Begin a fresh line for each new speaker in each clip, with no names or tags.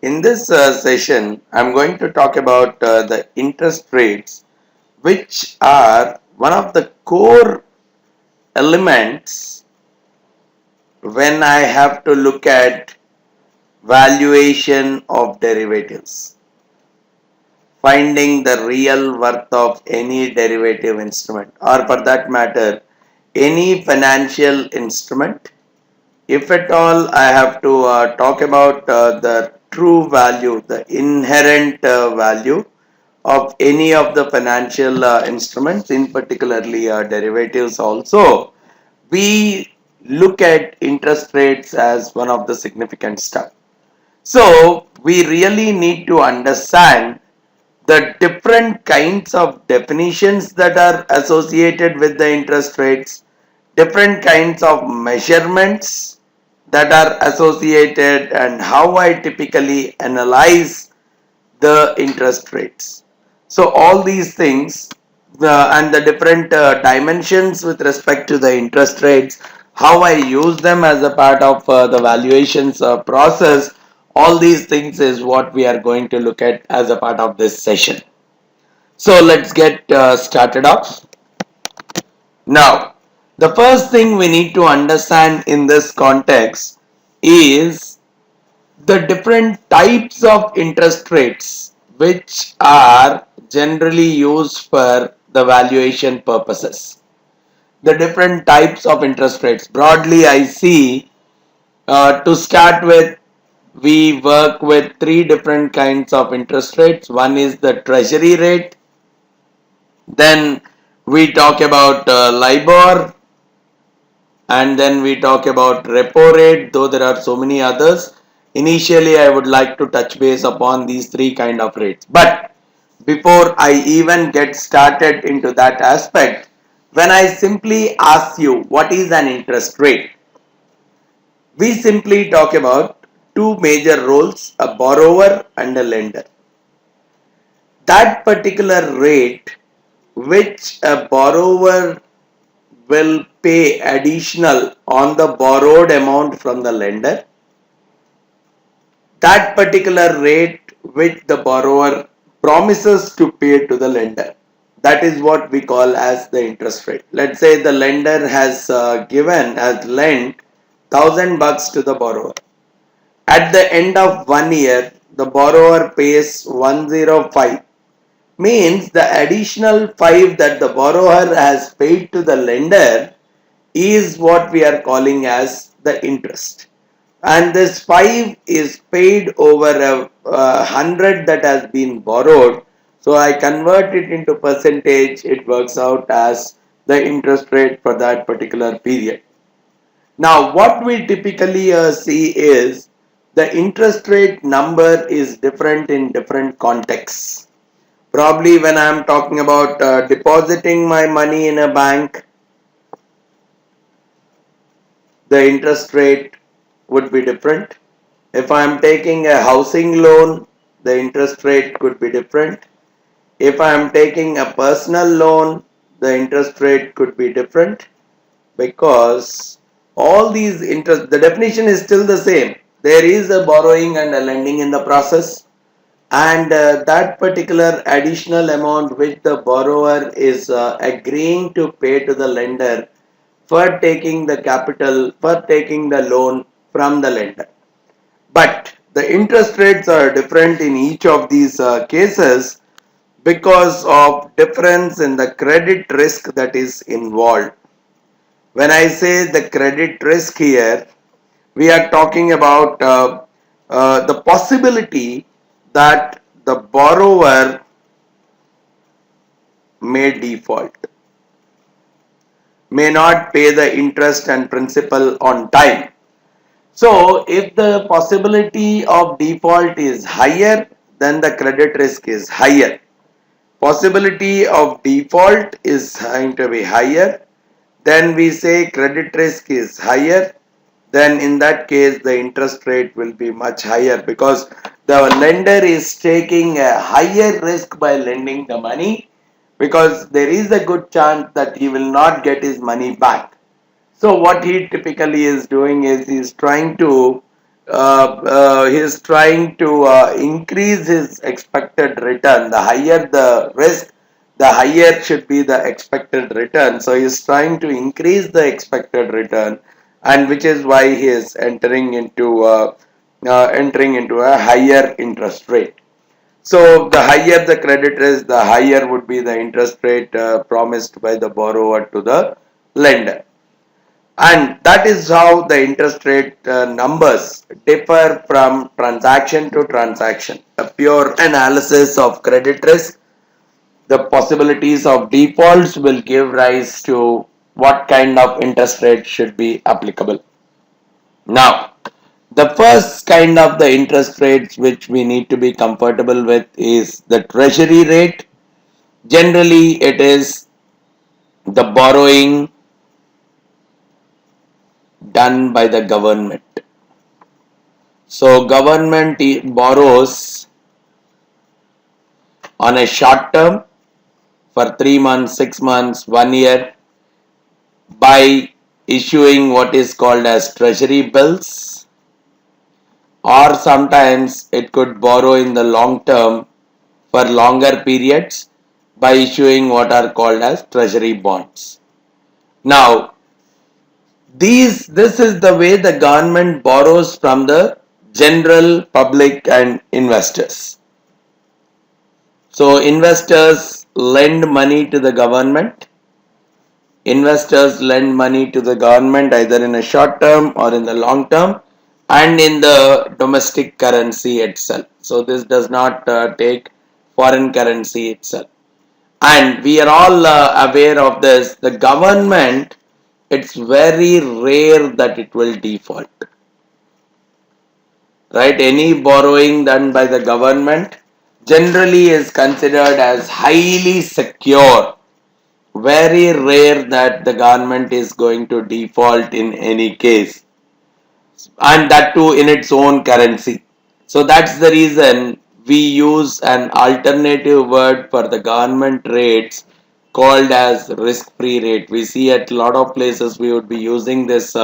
In this session, I'm going to talk about the interest rates, which are one of the core elements when I have to look at valuation of derivatives, finding the real worth of any derivative instrument, or for that matter, any financial instrument. If at all I have to talk about the true value, the inherent value of any of the financial instruments, in particularly derivatives also, we look at interest rates as one of the significant stuff. So we really need to understand the different kinds of definitions that are associated with the interest rates, different kinds of measurements that are associated, and how I typically analyze the interest rates. So all these things and the different dimensions with respect to the interest rates, how I use them as a part of the valuations process, all these things is what we are going to look at as a part of this session. So let's get started off. Now, the first thing we need to understand in this context is the different types of interest rates which are generally used for the valuation purposes. The different types of interest rates. Broadly, I see to start with, we work with three different kinds of interest rates. One is the treasury rate, then we talk about LIBOR, and then we talk about repo rate, though there are so many others. Initially, I would like to touch base upon these three kind of rates. But before I even get started into that aspect, when I simply ask you what is an interest rate, we simply talk about two major roles, a borrower and a lender. That particular rate which a borrower will pay additional on the borrowed amount from the lender, that particular rate which the borrower promises to pay to the lender, that is what we call as the interest rate. Let's say the lender has lent $1,000 to the borrower. At the end of 1 year, the borrower pays 105, means the additional 5 that the borrower has paid to the lender is what we are calling as the interest, and this 5 is paid over a 100 that has been borrowed. So I convert it into percentage, it works out as the interest rate for that particular period. Now what we typically see is the interest rate number is different in different contexts. Probably when I am talking about depositing my money in a bank, the interest rate would be different. If I am taking a housing loan, the interest rate could be different. If I am taking a personal loan, the interest rate could be different, because all these interest, the definition is still the same. There is a borrowing and a lending in the process, and that particular additional amount which the borrower is agreeing to pay to the lender for taking the capital, for taking the loan from the lender. But the interest rates are different in each of these cases because of difference in the credit risk that is involved. When I say the credit risk here, we are talking about the possibility that the borrower may default, may not pay the interest and principal on time. So if the possibility of default is higher, then the credit risk is higher. Possibility of default is going to be higher, then we say credit risk is higher, then in that case the interest rate will be much higher, because the lender is taking a higher risk by lending the money, because there is a good chance that he will not get his money back. So what he typically is doing is he is trying to he is trying to increase his expected return. The higher the risk, the higher should be the expected return. So he is trying to increase the expected return, and which is why he is entering into a higher interest rate. So the higher the credit risk, the higher would be the interest rate promised by the borrower to the lender. And that is how the interest rate numbers differ from transaction to transaction. A pure analysis of credit risk, the possibilities of defaults will give rise to what kind of interest rate should be applicable. Now, the first kind of the interest rates which we need to be comfortable with is the treasury rate. Generally, it is the borrowing done by the government. So government borrows on a short term for 3 months, 6 months, 1 year by issuing what is called as treasury bills, or sometimes it could borrow in the long term for longer periods by issuing what are called as treasury bonds. Now, this is the way the government borrows from the general public and investors. So investors lend money to the government. Investors lend money to the government either in a short term or in the long term and in the domestic currency itself. So this does not take foreign currency itself. And we are all aware of this. The government, it's very rare that it will default. Right? Any borrowing done by the government generally is considered as highly secure. Very rare that the government is going to default in any case, and that too in its own currency. So that's the reason we use an alternative word for the government rates called as risk-free rate. We see at a lot of places we would be using this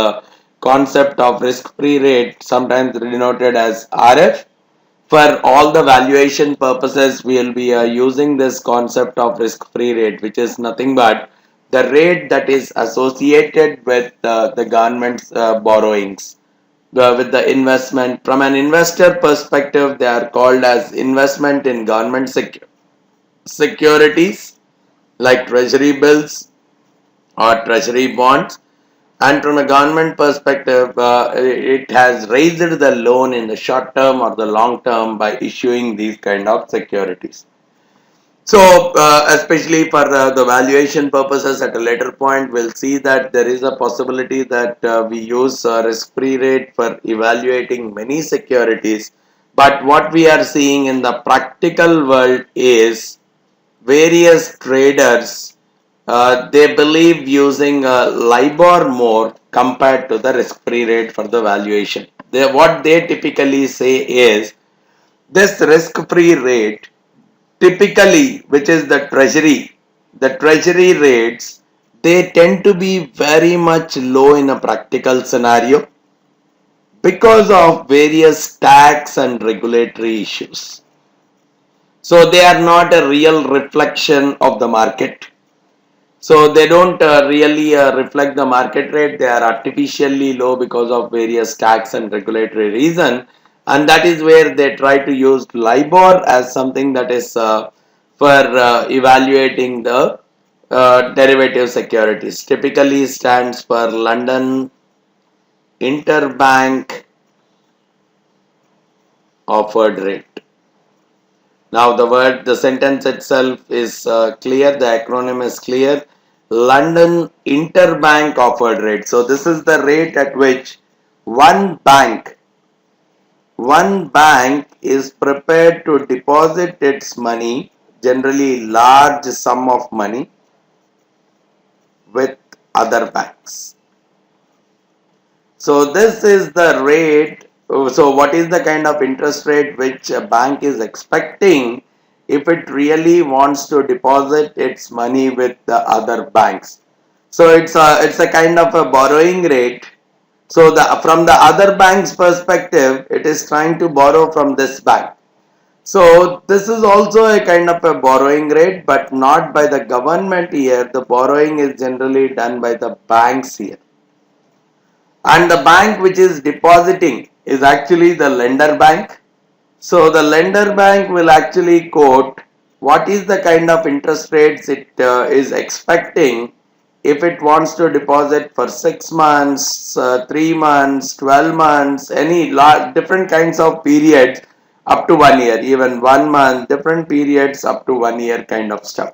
concept of risk-free rate, sometimes denoted as RF. For all the valuation purposes, we will be using this concept of risk-free rate, which is nothing but the rate that is associated with the government's borrowings, with the investment. From an investor perspective, they are called as investment in government securities like treasury bills or treasury bonds. And from a government perspective, it has raised the loan in the short term or the long term by issuing these kind of securities. So, especially for the valuation purposes at a later point, we'll see that there is a possibility that we use risk-free rate for evaluating many securities. But what we are seeing in the practical world is various traders, they believe using LIBOR more compared to the risk-free rate for the valuation. What they typically say is this risk-free rate typically, which is the treasury rates, they tend to be very much low in a practical scenario because of various tax and regulatory issues. So they are not a real reflection of the market. So they don't really reflect the market rate. They are artificially low because of various tax and regulatory reason, and that is where they try to use LIBOR as something that is for evaluating the derivative securities. Typically stands for London Interbank Offered Rate. Now the sentence itself is clear, the acronym is clear. London Interbank Offered Rate. So this is the rate at which one bank is prepared to deposit its money, generally large sum of money, with other banks. So this is the rate. So what is the kind of interest rate which a bank is expecting if it really wants to deposit its money with the other banks? So it's a kind of a borrowing rate So from the other bank's perspective, it is trying to borrow from this bank. So this is also a kind of a borrowing rate, but not by the government here. The borrowing is generally done by the banks here. And the bank which is depositing is actually the lender bank. So the lender bank will actually quote what is the kind of interest rates it is expecting if it wants to deposit for 6 months, 3 months, 12 months, any different kinds of periods up to 1 year, even 1 month, different periods up to 1 year kind of stuff.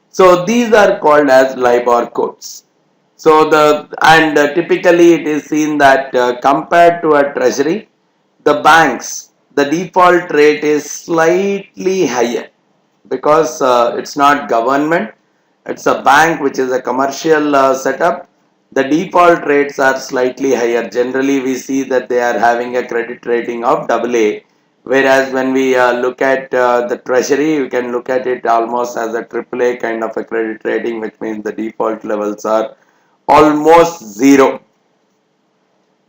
So these are called as LIBOR quotes. So typically it is seen that compared to a treasury, the banks, the default rate is slightly higher because it's not government, it's a bank which is a commercial setup. The default rates are slightly higher. Generally we see that they are having a credit rating of AA, whereas when we look at the treasury, you can look at it almost as a AAA kind of a credit rating, which means the default levels are almost zero.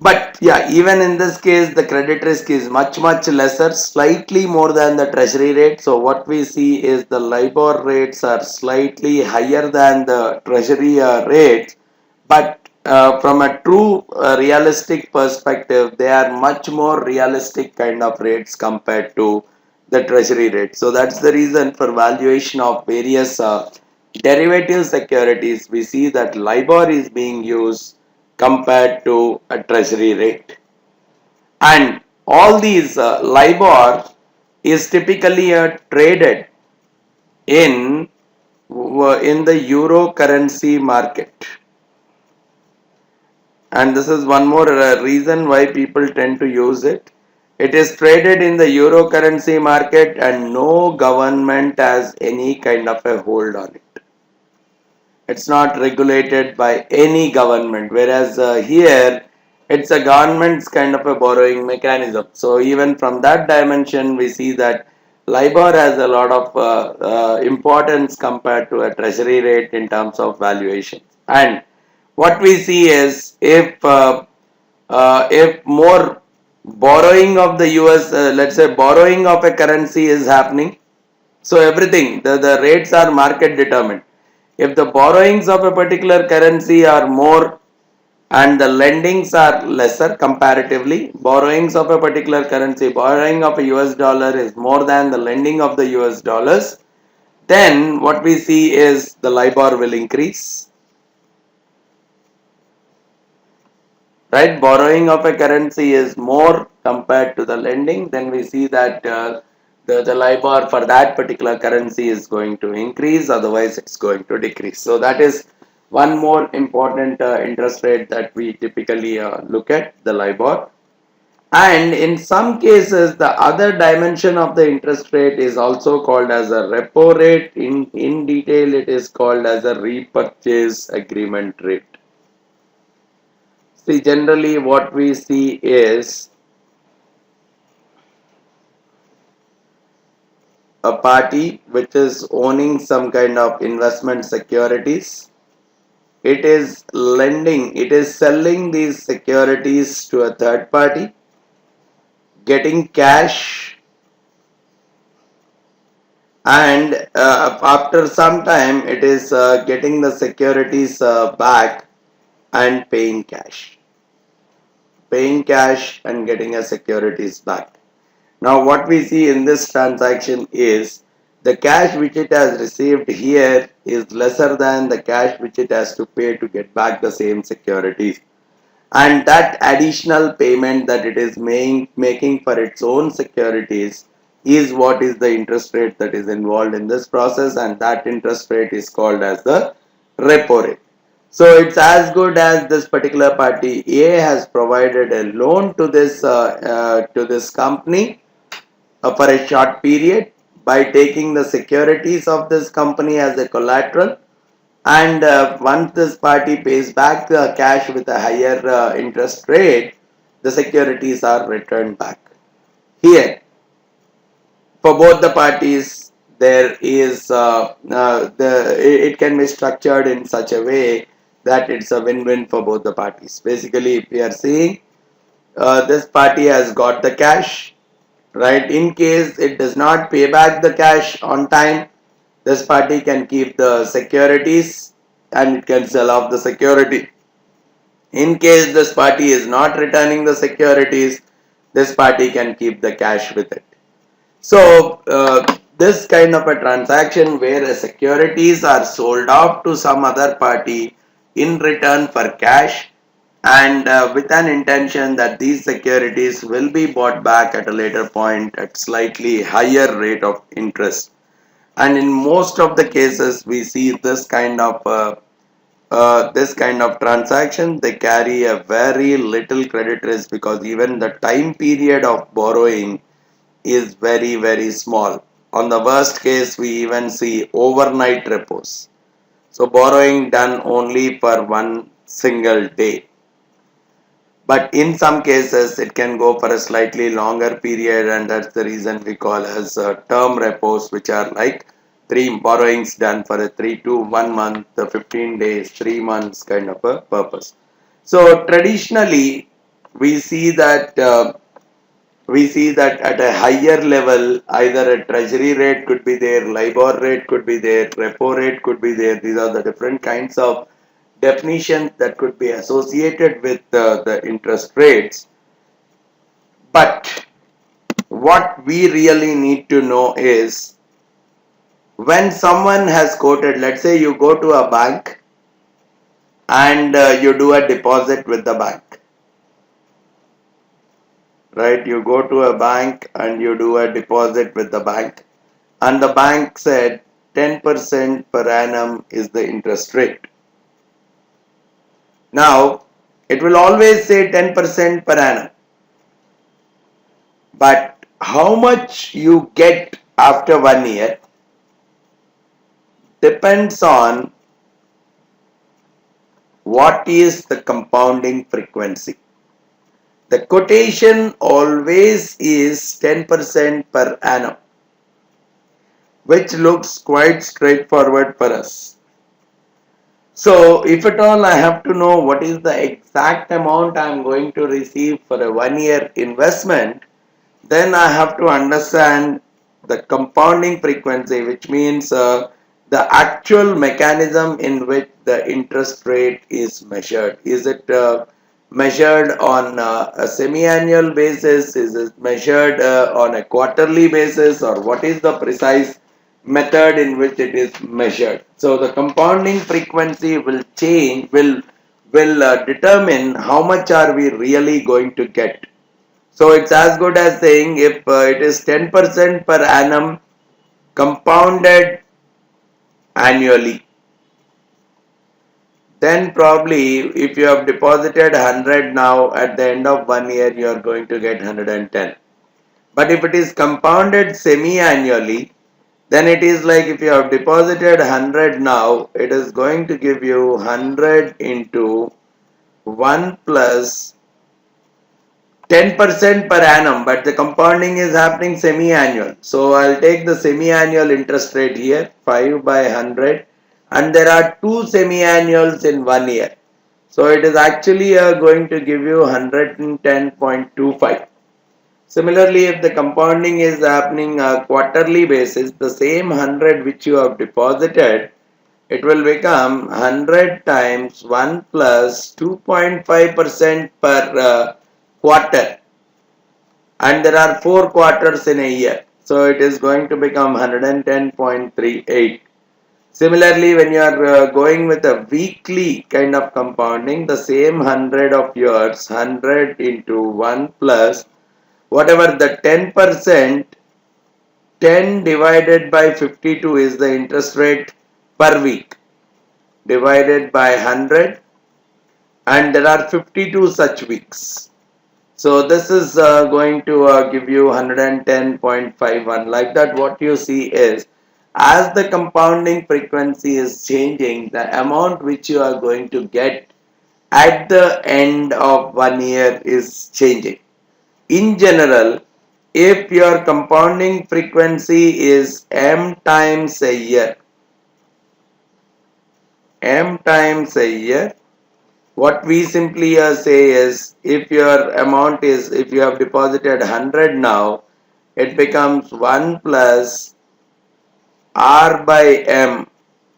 But yeah, even in this case, the credit risk is much lesser, slightly more than the treasury rate. So what we see is the LIBOR rates are slightly higher than the treasury rates, but from a true realistic perspective, they are much more realistic kind of rates compared to the treasury rate. So that's the reason for valuation of various derivative securities. We see that LIBOR is being used compared to a treasury rate. And all these LIBOR is typically traded in in the euro currency market. And this is one more reason why people tend to use it. It is traded in the euro currency market and no government has any kind of a hold on it. It's not regulated by any government, whereas here it's a government's kind of a borrowing mechanism. So even from that dimension, we see that LIBOR has a lot of importance compared to a treasury rate in terms of valuation. And what we see is if more borrowing of the US, let's say borrowing of a currency is happening, so everything, the rates are market determined. If the borrowings of a particular currency are more and the lendings are lesser comparatively, borrowings of a particular currency, borrowing of a US dollar is more than the lending of the US dollars, then what we see is the LIBOR will increase. Right, borrowing of a currency is more compared to the lending, then we see that the LIBOR for that particular currency is going to increase, otherwise it's going to decrease. So that is one more important interest rate that we typically look at, the LIBOR. And in some cases, the other dimension of the interest rate is also called as a repo rate. In detail, it is called as a repurchase agreement rate. See, generally what we see is a party which is owning some kind of investment securities. It is lending, it is selling these securities to a third party, getting cash, and after some time it is getting the securities back and paying cash and getting a securities back. Now what we see in this transaction is the cash which it has received here is lesser than the cash which it has to pay to get back the same securities. And that additional payment that it is making for its own securities is what is the interest rate that is involved in this process, and that interest rate is called as the repo rate. So it's as good as this particular party A has provided a loan to this company for a short period by taking the securities of this company as a collateral, and once this party pays back the cash with a higher interest rate, the securities are returned back. Here, for both the parties, there is it can be structured in such a way that it's a win-win for both the parties. Basically, if we are seeing this party has got the cash, right? In case it does not pay back the cash on time, this party can keep the securities and it can sell off the security. In case this party is not returning the securities, this party can keep the cash with it. So, this kind of a transaction where the securities are sold off to some other party in return for cash and with an intention that these securities will be bought back at a later point at slightly higher rate of interest. And in most of the cases, we see this kind of transaction, they carry a very little credit risk because even the time period of borrowing is very small. On the worst case, we even see overnight repos. So borrowing done only for one single day. But in some cases, it can go for a slightly longer period, and that's the reason we call as term repos, which are like three borrowings done for a 3 to 1 month, 15 days, 3 months kind of a purpose. So traditionally, we see that at a higher level, either a treasury rate could be there, LIBOR rate could be there, repo rate could be there. These are the different kinds of definitions that could be associated with the interest rates. But what we really need to know is when someone has quoted, let's say you go to a bank and you do a deposit with the bank, right? You go to a bank and you do a deposit with the bank, and the bank said 10% per annum is the interest rate. Now, it will always say 10% per annum. But how much you get after 1 year depends on what is the compounding frequency. The quotation always is 10% per annum, which looks quite straightforward for us. So, if at all I have to know what is the exact amount I am going to receive for a 1 year investment, then I have to understand the compounding frequency, which means the actual mechanism in which the interest rate is measured. Is it measured on a semi-annual basis? Is it measured on a quarterly basis? Or what is the precise method in which it is measured? So the compounding frequency will change, will determine how much are we really going to get. So it's as good as saying if it is 10% per annum compounded annually, then probably if you have deposited 100 now, at the end of 1 year you are going to get 110. But if it is compounded semi-annually, then it is like if you have deposited 100 now, it is going to give you 100 into 1 plus 10% per annum, but the compounding is happening semi-annual. So I'll take the semi-annual interest rate here, 5 by 100, and there are two semi-annuals in 1 year. So it is actually going to give you 110.25. Similarly, if the compounding is happening quarterly basis, the same 100 which you have deposited, it will become 100 times 1 plus 2.5% per quarter, and there are 4 quarters in a year, so it is going to become 110.38. Similarly, when you are going with a weekly kind of compounding, the same 100 of yours, 100 into 1 plus whatever the 10%, 10 divided by 52 is the interest rate per week, divided by 100, and there are 52 such weeks. So this is going to give you 110.51. Like that, what you see is as the compounding frequency is changing, the amount which you are going to get at the end of 1 year is changing. In general, if your compounding frequency is m times a year, what we simply say is, if your amount is, if you have deposited 100 now, it becomes 1 plus R by M.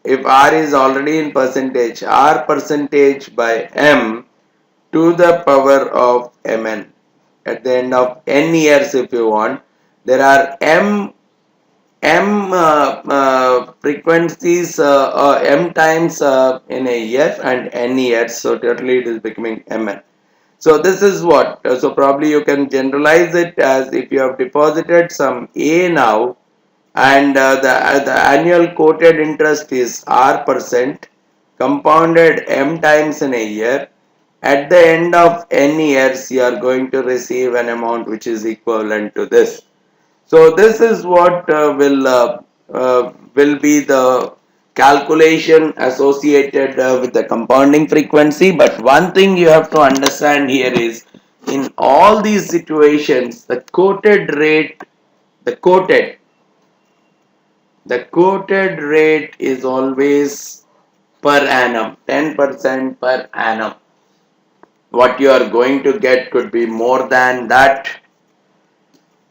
If R is already in percentage, R percentage by M to the power of Mn. At the end of n years, if you want, there are m frequencies, m times in a year and n years, so totally it is becoming mn. So this is what, so probably you can generalize it as, if you have deposited some a now, and the annual quoted interest is r percent, compounded m times in a year, at the end of n years you are going to receive an amount which is equivalent to this. So this is what will be the calculation associated with the compounding frequency. But one thing you have to understand here is, in all these situations, the quoted rate, the quoted, the quoted rate is always per annum, 10% per annum. What you are going to get could be more than that,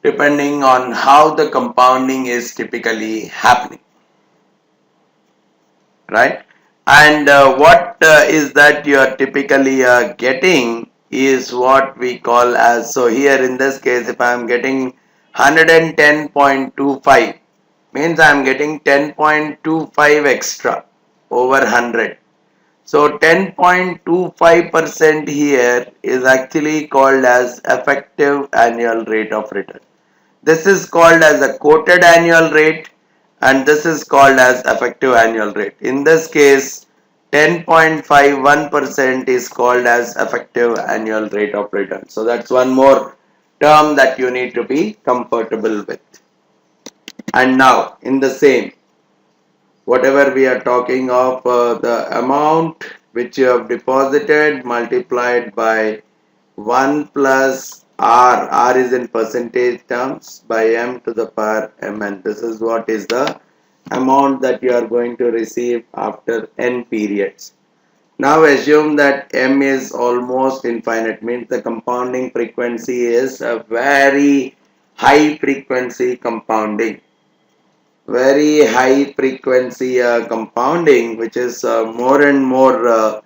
depending on how the compounding is typically happening, right? And what is that you are typically getting is what we call as, so here in this case, if I am getting 110.25, means I am getting 10.25 extra over 100. So 10.25% here is actually called as effective annual rate of return. This is called as a quoted annual rate, and this is called as effective annual rate. In this case, 10.51% is called as effective annual rate of return. So that's one more term that you need to be comfortable with. And now in the same, whatever we are talking of, the amount which you have deposited multiplied by 1 plus R is in percentage terms, by M to the power Mn. This is what is the amount that you are going to receive after n periods. Now assume that M is almost infinite, means the compounding frequency is a very high frequency compounding. Very high frequency compounding, which is more and more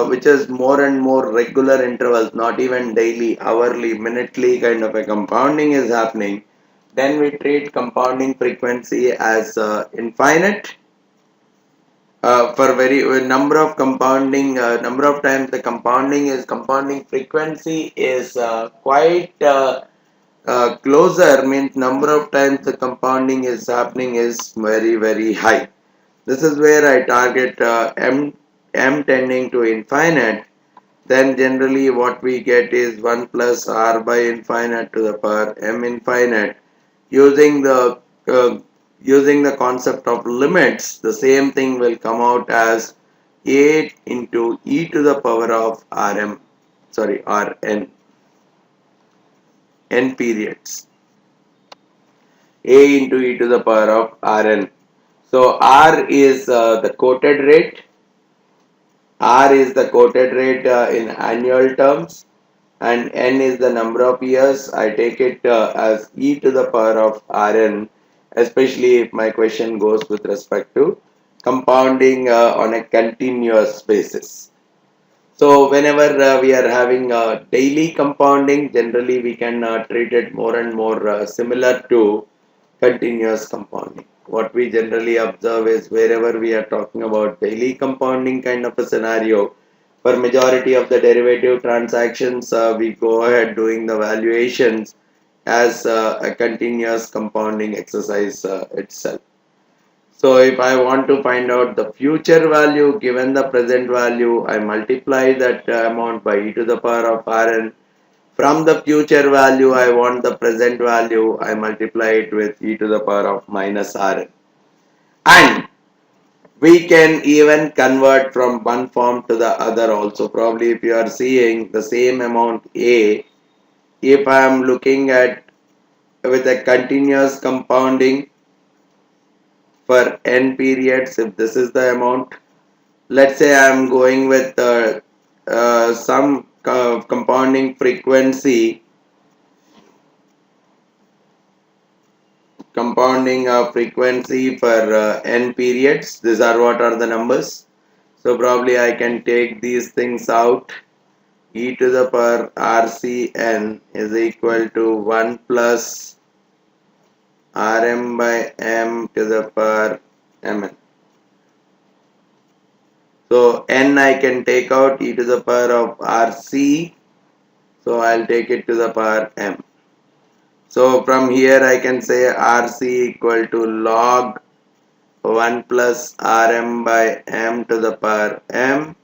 which is more and more regular intervals, not even daily, hourly, minutely kind of a compounding is happening, then we treat compounding frequency as infinite. For very number of compounding, number of times the compounding frequency is quite closer, means number of times the compounding is happening is very high. This is where I target m tending to infinite. Then generally what we get is 1 plus r by infinite to the power m infinite. Using the uh, using the concept of limits, the same thing will come out as a into e to the power of rm, sorry, rn, n periods, a into e to the power of rn. So r is the quoted rate. R is the quoted rate in annual terms, and n is the number of years. I take it as e to the power of Rn, especially if my question goes with respect to compounding on a continuous basis. So whenever we are having daily compounding, generally we can treat it more and more similar to continuous compounding. What we generally observe is, wherever we are talking about daily compounding kind of a scenario, for majority of the derivative transactions, we go ahead doing the valuations as a continuous compounding exercise itself. So if I want to find out the future value given the present value, I multiply that amount by e to the power of Rn. From the future value, I want the present value, I multiply it with e to the power of minus Rn. And we can even convert from one form to the other also. Probably if you are seeing the same amount A, if I am looking at with a continuous compounding for n periods, if this is the amount, let's say I am going with some compounding frequency for n periods. These are what are the numbers. So probably I can take these things out. E to the power RCN is equal to 1 plus Rm by m to the power mn. So n I can take out e to the power of Rc. So I'll take it to the power m. So from here I can say Rc equal to log 1 plus Rm by m to the power m,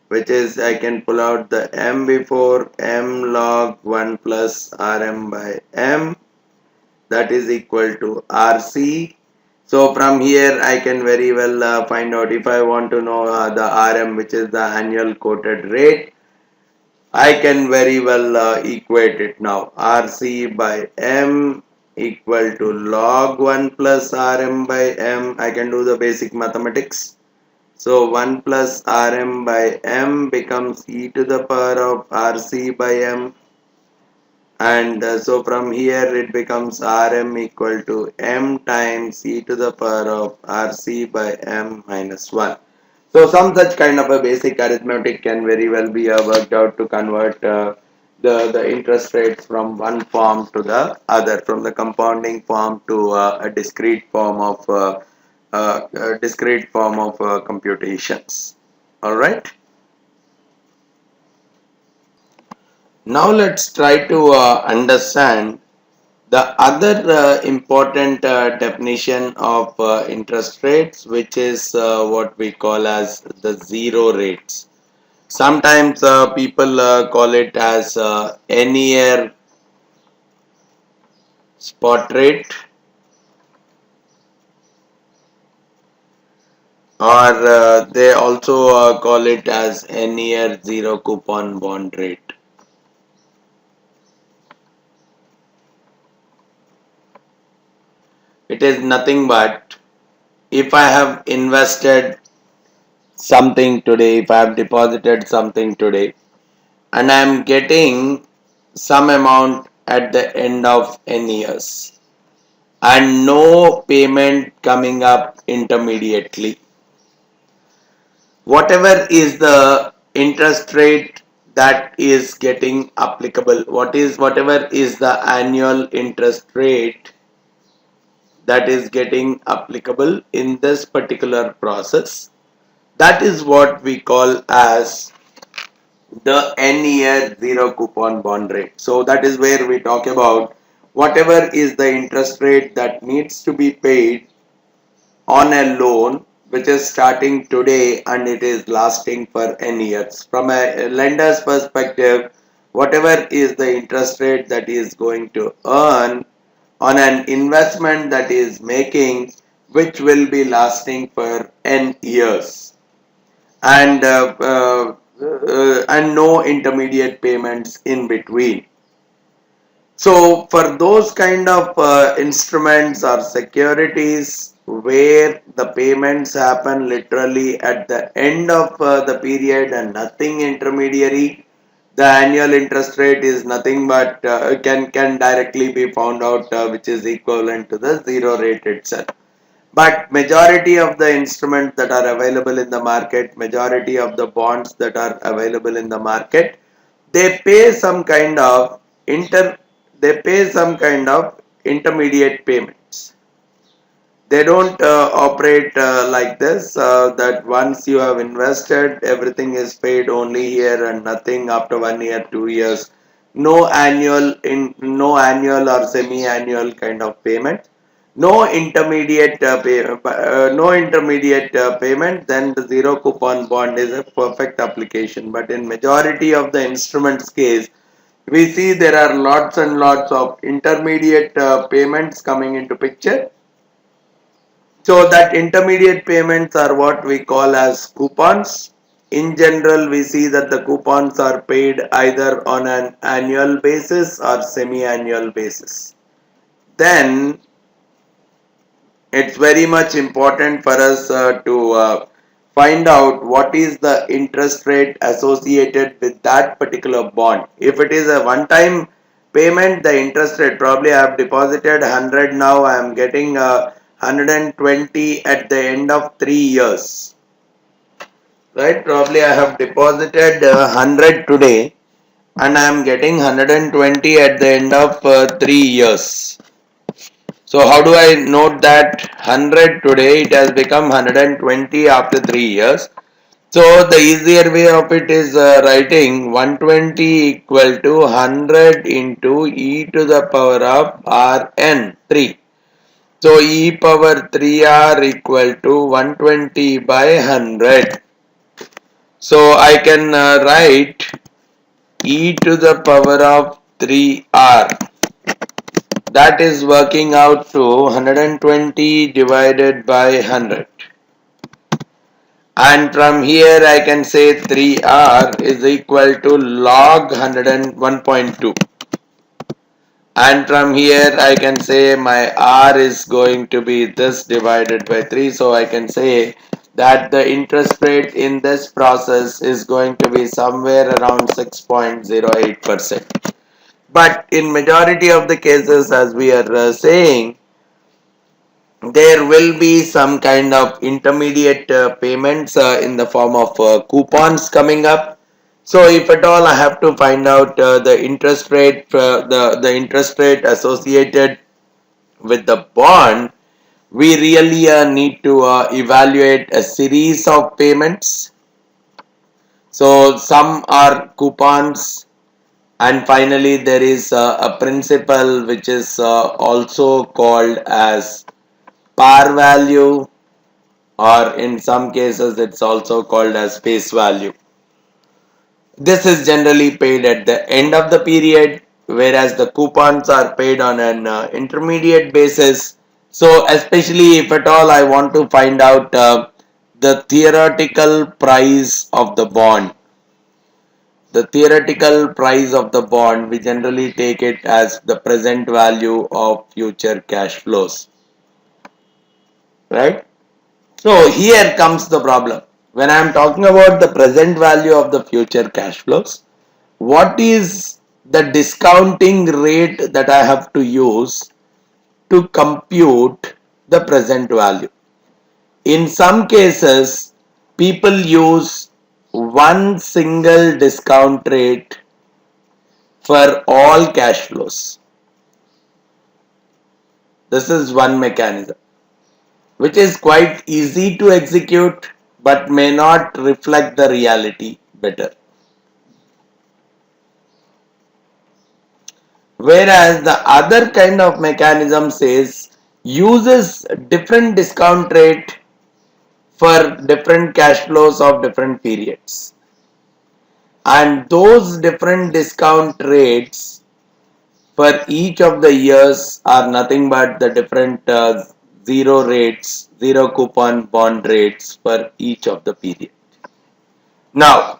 which is I can pull out the m before m log 1 plus Rm by m, that is equal to Rc. So from here I can very well find out if I want to know the Rm, which is the annual quoted rate. I can very well equate it now. Rc by m equal to log 1 plus Rm by m. I can do the basic mathematics. So 1 plus Rm by m becomes e to the power of Rc by m, and so from here it becomes Rm equal to m times e to the power of Rc by m minus 1. So some such kind of a basic arithmetic can very well be worked out to convert the interest rates from one form to the other, from the compounding form to a discrete form of computations. All right. Now let's try to understand the other important definition of interest rates, which is what we call as the zero rates. Sometimes people call it as NER spot rate, or they also call it as NER zero coupon bond rate. It is nothing but if I have invested something today, if I have deposited something today, and I am getting some amount at the end of n years and no payment coming up intermediately, whatever is the interest rate that is getting applicable, whatever is the annual interest rate that is getting applicable in this particular process, that is what we call as the n-year zero coupon bond rate. So that is where we talk about whatever is the interest rate that needs to be paid on a loan which is starting today and it is lasting for n years. From a lender's perspective, whatever is the interest rate that is going to earn on an investment that is making, which will be lasting for n years, and no intermediate payments in between. So for those kind of instruments or securities where the payments happen literally at the end of the period and nothing intermediary, the annual interest rate is nothing but can directly be found out, which is equivalent to the zero rate itself. But majority of the instruments that are available in the market, majority of the bonds that are available in the market, they pay some kind of inter they pay some kind of intermediate payments. They don't operate like this, that once you have invested, everything is paid only here and nothing after 1 year, 2 years. No annual or semi-annual kind of payment. No intermediate payment. Then the zero coupon bond is a perfect application. But in majority of the instruments case, we see there are lots and lots of intermediate payments coming into picture. So that intermediate payments are what we call as coupons. In general, we see that the coupons are paid either on an annual basis or semi-annual basis. Then it's very much important for us to find out what is the interest rate associated with that particular bond. If it is a one time payment, the interest rate, probably I have deposited 100, now I am getting 120 at the end of 3 years, right? Probably I have deposited 100 today and I am getting 120 at the end of 3 years. So how do I note that 100 today, it has become 120 after 3 years. So the easier way of it is writing 120 equal to 100 into e to the power of Rn 3. So e power 3r equal to 120 by 100. So I can write e to the power of 3r, that is working out to 120 divided by 100. And from here I can say 3r is equal to log 101.2. And from here I can say my r is going to be this divided by 3. So I can say that the interest rate in this process is going to be somewhere around 6.08%. But in majority of the cases, as we are saying, there will be some kind of intermediate payments in the form of coupons coming up. So if at all I have to find out the interest rate, the interest rate associated with the bond, we really need to evaluate a series of payments. So some are coupons, and finally there is a principal which is also called as par value, or in some cases it's also called as face value. This is generally paid at the end of the period, whereas the coupons are paid on an intermediate basis. So especially if at all I want to find out the theoretical price of the bond, we generally take it as the present value of future cash flows, right? So here comes the problem. When I am talking about the present value of the future cash flows, what is the discounting rate that I have to use to compute the present value? In some cases, people use one single discount rate for all cash flows. This is one mechanism, which is quite easy to execute but may not reflect the reality better. Whereas the other kind of mechanism says uses different discount rate for different cash flows of different periods. And those different discount rates for each of the years are nothing but the different zero coupon bond rates for each of the period. Now,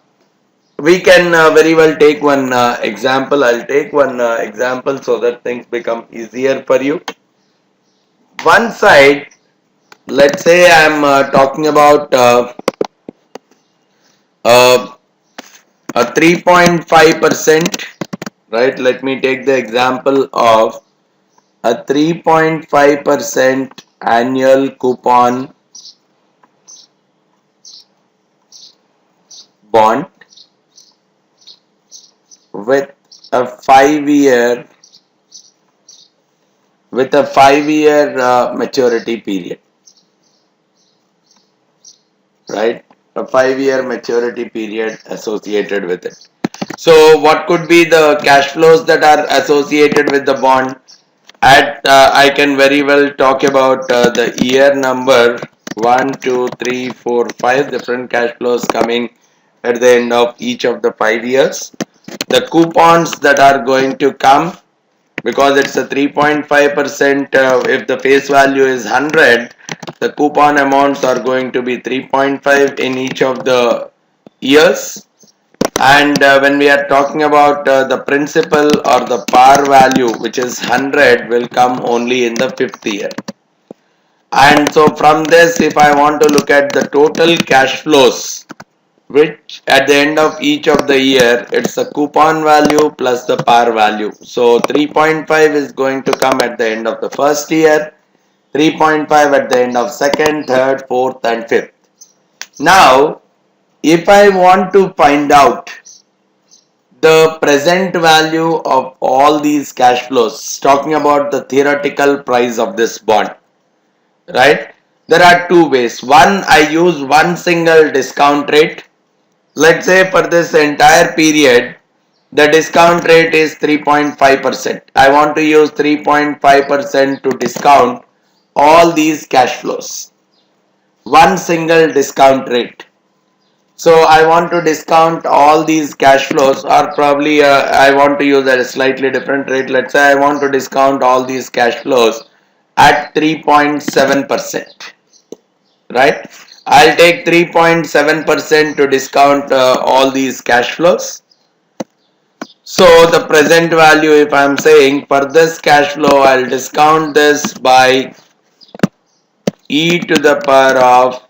we can very well take one example. I'll take one example so that things become easier for you. One side, let's say I'm talking about uh, a 3.5%, right? Let me take the example of a 3.5% annual coupon bond with a 5 year maturity period, right? A 5 year maturity period associated with it. So what could be the cash flows that are associated with the bond? At I can very well talk about the year number 1, 2, 3, 4, 5 different cash flows coming at the end of each of the 5 years. The coupons that are going to come, because it's a 3.5%, if the face value is 100, the coupon amounts are going to be 3.5 in each of the years. And when we are talking about the principal or the par value, which is 100, will come only in the 5th year. And so from this, if I want to look at the total cash flows, which at the end of each of the year, it's the coupon value plus the par value. So 3.5 is going to come at the end of the first year, 3.5 at the end of second, third, fourth and fifth. Now, if I want to find out the present value of all these cash flows, talking about the theoretical price of this bond, right? There are two ways. One, I use one single discount rate. Let's say for this entire period, the discount rate is 3.5%. I want to use 3.5% to discount all these cash flows. One single discount rate. So I want to discount all these cash flows, or probably I want to use a slightly different rate. Let's say I want to discount all these cash flows at 3.7%, right? I'll take 3.7% to discount all these cash flows. So the present value, if I'm saying for this cash flow, I'll discount this by e to the power of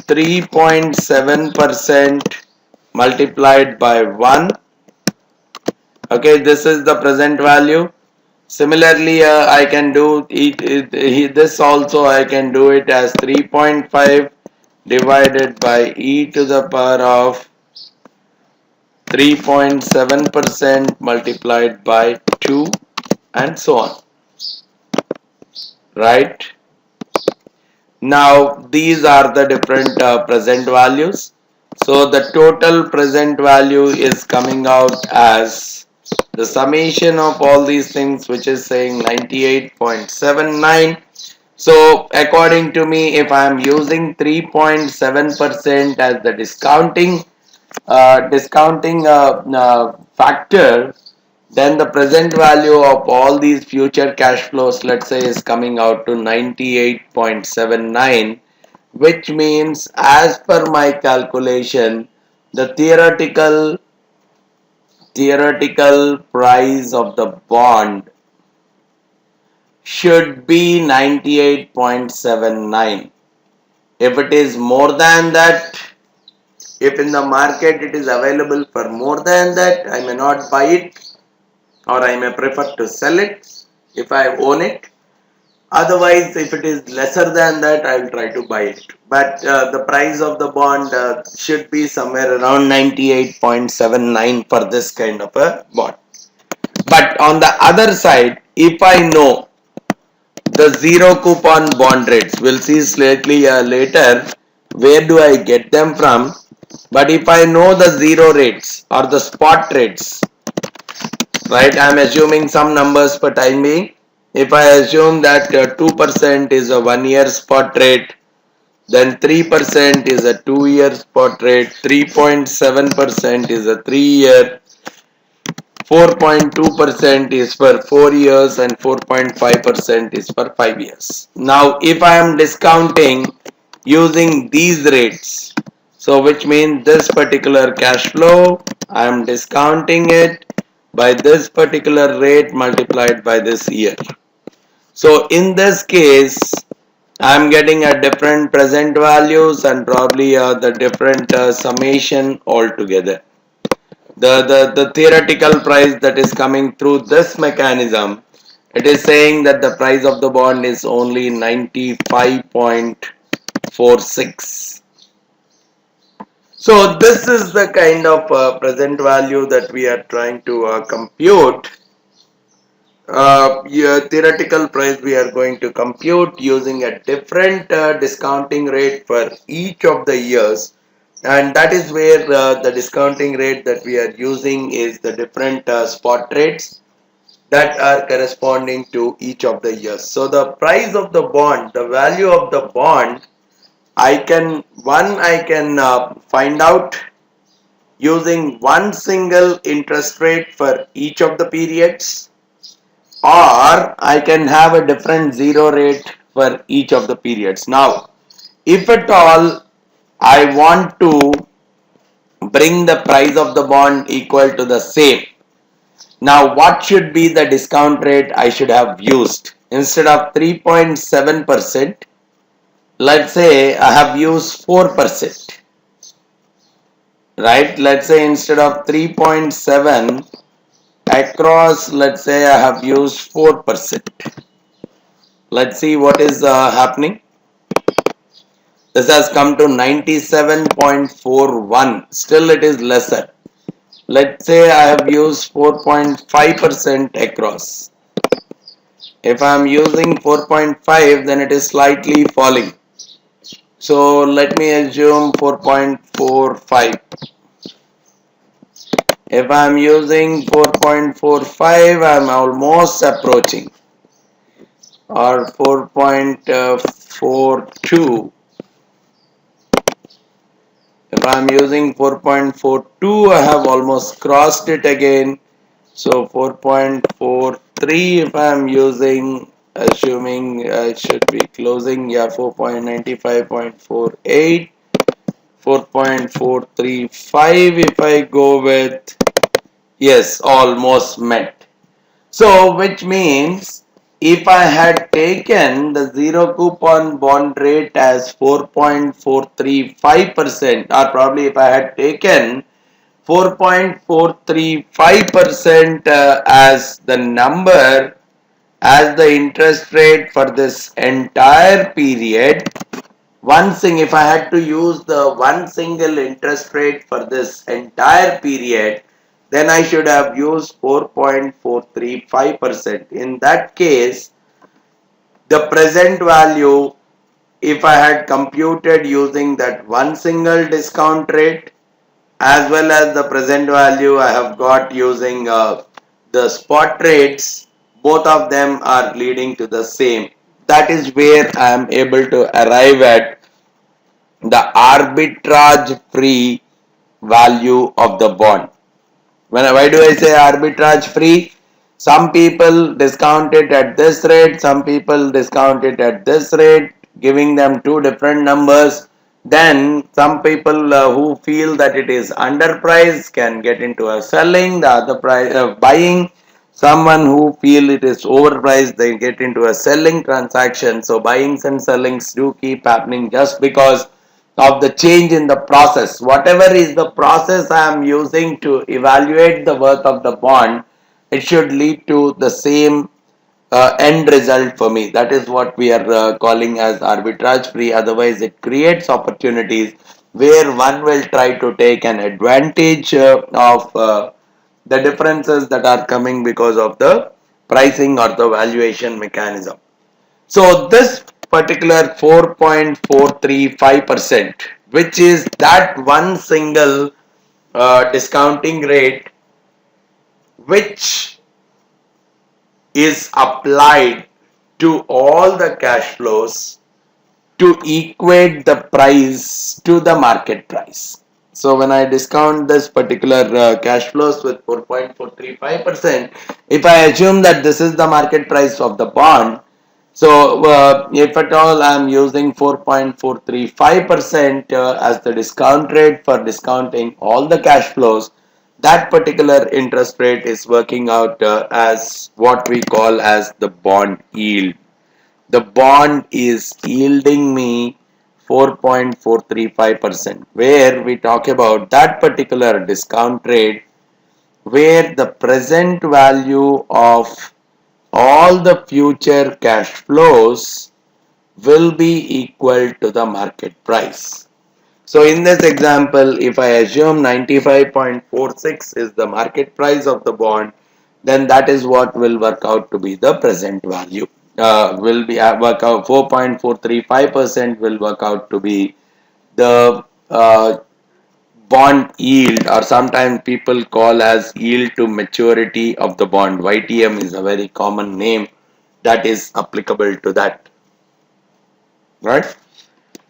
3.7% multiplied by 1. Okay, this is the present value. Similarly, I can do this also. I can do it as 3.5 divided by e to the power of 3.7% multiplied by 2 and so on, right? Now these are the different present values. So the total present value is coming out as the summation of all these things, which is saying 98.79. So according to me, if I am using 3.7% as the discounting factor, then the present value of all these future cash flows, let's say, is coming out to 98.79, which means as per my calculation, the theoretical price of the bond should be 98.79. If it is more than that, if in the market it is available for more than that, I may not buy it, or I may prefer to sell it if I own it. Otherwise, if it is lesser than that, I will try to buy it. But the price of the bond should be somewhere around 98.79 for this kind of a bond. But on the other side, if I know the zero coupon bond rates, we'll see slightly later where do I get them from. But if I know the zero rates or the spot rates, right, I'm assuming some numbers for time being. If I assume that 2% is a 1 year spot rate, then 3% is a 2 year spot rate, 3.7% is a 3 year, 4.2% is for 4 years, and 4.5% is for 5 years. Now, if I am discounting using these rates, so which means this particular cash flow, I am discounting it by this particular rate multiplied by this year. So in this case, I am getting a different present values and probably the different summation altogether. The theoretical price that is coming through this mechanism, it is saying that the price of the bond is only 95.46. So this is the kind of present value that we are trying to compute. Theoretical price we are going to compute using a different discounting rate for each of the years, and that is where the discounting rate that we are using is the different spot rates that are corresponding to each of the years. So the price of the bond, the value of the bond, I can find out using one single interest rate for each of the periods, or I can have a different zero rate for each of the periods. Now, if at all I want to bring the price of the bond equal to the same, now what should be the discount rate I should have used? instead of 3.7%, let's say I have used 4%, right? Let's say instead of 3.7 across, let's say I have used 4%. Let's see what is happening. This has come to 97.41. Still it is lesser. Let's say I have used 4.5% across. If I am using 4.5, then it is slightly falling. So let me assume 4.45. If I am using 4.45, I am almost approaching, or 4.42. If I am using 4.42, I have almost crossed it again. So 4.43, if I am using, assuming I should be closing, yeah, 4.95.48, 4.435 if I go with, yes, almost met. So which means if I had taken the zero coupon bond rate as 4.435%, or probably if I had taken 4.435% as the number, as the interest rate for this entire period, if I had to use the one single interest rate for this entire period, then I should have used 4.435%. In that case, the present value, if I had computed using that one single discount rate, as well as the present value I have got using the spot rates, both of them are leading to the same. That is where I am able to arrive at the arbitrage free value of the bond. Why do I say arbitrage free? Some people discount it at this rate, some people discount it at this rate, giving them two different numbers. Then some people who feel that it is underpriced can get into a selling, the other price buying. Someone who feel it is overpriced, they get into a selling transaction. So buyings and sellings do keep happening just because of the change in the process. Whatever is the process I am using to evaluate the worth of the bond, it should lead to the same end result for me. That is what we are calling as arbitrage free. Otherwise, it creates opportunities where one will try to take an advantage of the differences that are coming because of the pricing or the valuation mechanism. So this particular 4.435%, which is that one single discounting rate which is applied to all the cash flows to equate the price to the market price. So when I discount this particular cash flows with 4.435%, if I assume that this is the market price of the bond, so if at all I am using 4.435% as the discount rate for discounting all the cash flows, that particular interest rate is working out as what we call as the bond yield. The bond is yielding me 4.435%, where we talk about that particular discount rate where the present value of all the future cash flows will be equal to the market price. So in this example, if I assume 95.46 is the market price of the bond, then that is what will work out to be the present value. Will be work out 4.435% will work out to be the bond yield, or sometimes people call as yield to maturity of the bond. YTM is a very common name that is applicable to that, right?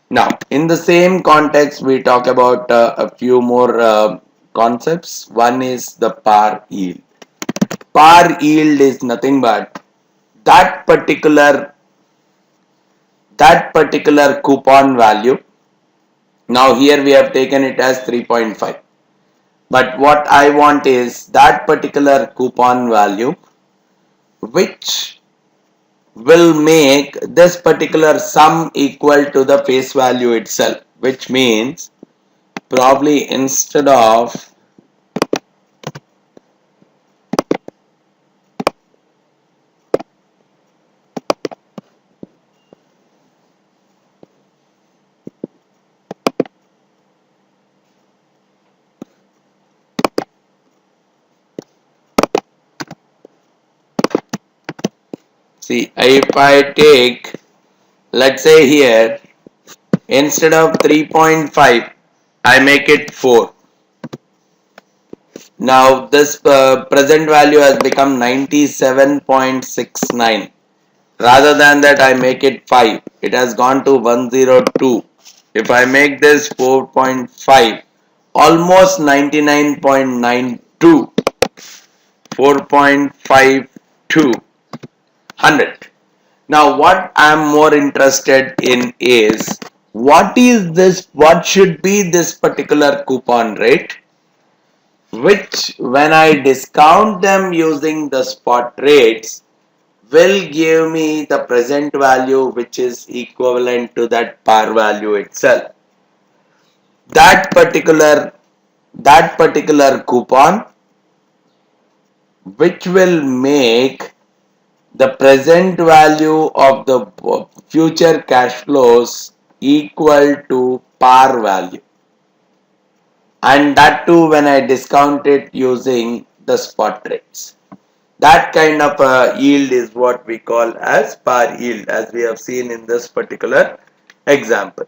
Now in the same context we talk about a few more concepts. One is the par yield. Par yield is nothing but that particular coupon value. Now here we have taken it as 3.5, but what I want is that particular coupon value which will make this particular sum equal to the face value itself, which means probably instead of see if I take, let's say here, instead of 3.5 I make it 4. Now this present value has become 97.69. Rather than that I make it 5. It has gone to 102. If I make this 4.5, almost 99.92, 4.52, 100. Now what I am more interested in is what should be this particular coupon rate, which when I discount them using the spot rates will give me the present value which is equivalent to that par value itself. That particular coupon which will make the present value of the future cash flows equal to par value, and that too when I discount it using the spot rates. That kind of a yield is what we call as par yield, as we have seen in this particular example.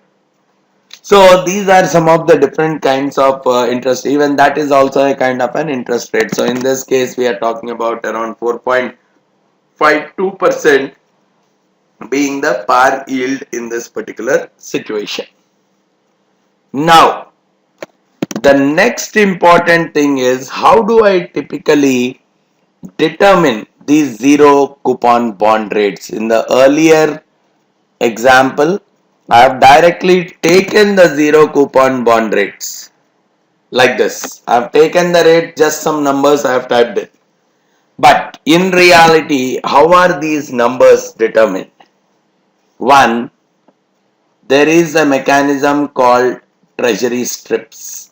So these are some of the different kinds of interest. Even that is also a kind of an interest rate. So in this case we are talking about around 4.52% being the par yield in this particular situation. Now the next important thing is, how do I typically determine these zero coupon bond rates? In the earlier example, I have directly taken the zero coupon bond rates like this. I have taken the rate, just some numbers I have typed in. But in reality, how are these numbers determined? One, there is a mechanism called treasury strips,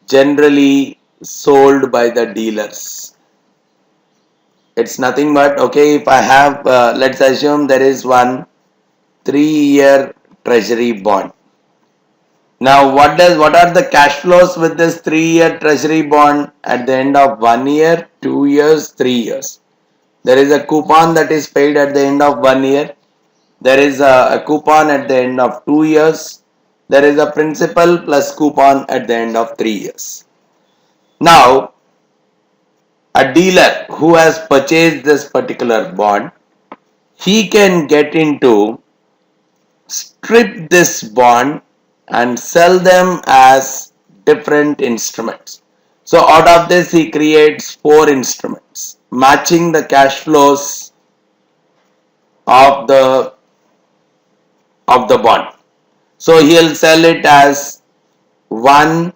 generally sold by the dealers. It's nothing but, okay, if I have, let's assume there is one 3-year treasury bond. Now what are the cash flows with this 3-year treasury bond at the end of 1 year, 2 years, 3 years? There is a coupon that is paid at the end of 1 year. There is a coupon at the end of 2 years. There is a principal plus coupon at the end of 3 years. Now, a dealer who has purchased this particular bond, he can get into strip this bond and sell them as different instruments. So out of this he creates 4 instruments matching the cash flows of the bond. So he'll sell it as one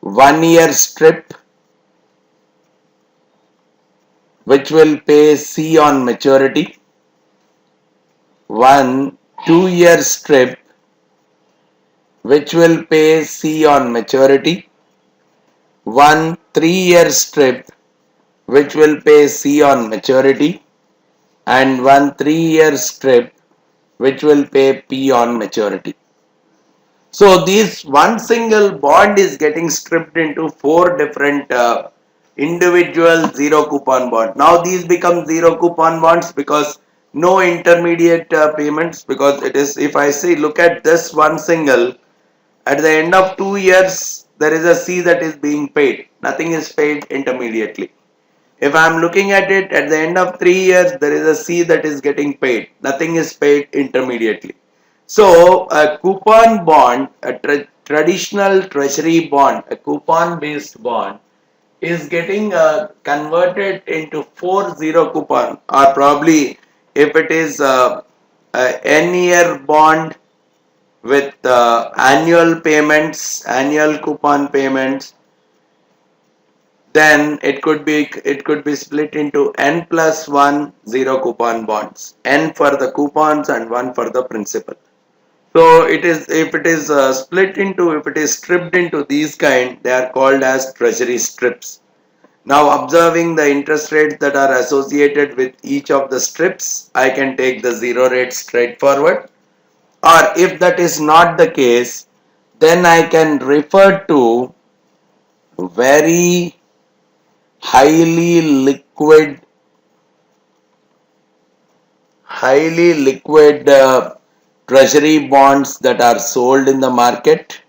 1 year strip which will pay C on maturity, one 2-year strip which will pay C on maturity, one 3-year strip which will pay C on maturity, and one 3-year strip which will pay P on maturity. So this one single bond is getting stripped into 4 different individual zero coupon bonds. Now these become zero coupon bonds because no intermediate payments, because it is, if I see, look at this one single, at the end of 2 years there is a C that is being paid. Nothing is paid intermediately. If I am looking at it, at the end of 3 years there is a C that is getting paid. Nothing is paid intermediately. So a coupon bond, a traditional treasury bond, a coupon based bond is getting converted into 4 zero coupon, or probably if it is a n-year bond with annual payments, annual coupon payments, then it could be split into n plus 1 zero coupon bonds, n for the coupons and 1 for the principal. So it is, if it is split into, if it is stripped into these kind, they are called as treasury strips. Now observing the interest rates that are associated with each of the strips, I can take the zero rate straightforward, or if that is not the case, then I can refer to very highly liquid treasury bonds that are sold in the market,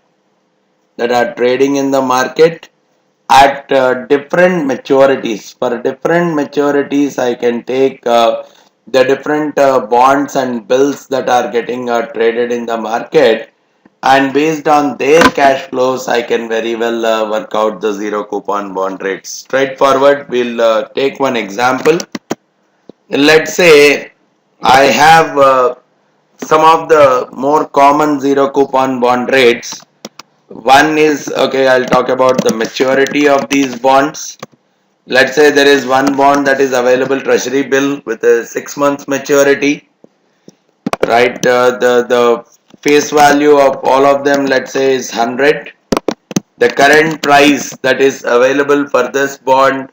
that are trading in the market at different maturities. For different maturities, I can take the different bonds and bills that are getting traded in the market, and based on their cash flows, I can very well work out the zero coupon bond rates. Straightforward, we'll take one example. Let's say I have some of the more common zero coupon bond rates. One is, okay, I'll talk about the maturity of these bonds. Let's say there is one bond that is available, treasury bill with a 6 months maturity, right? The face value of all of them, let's say, is 100. The current price that is available for this bond,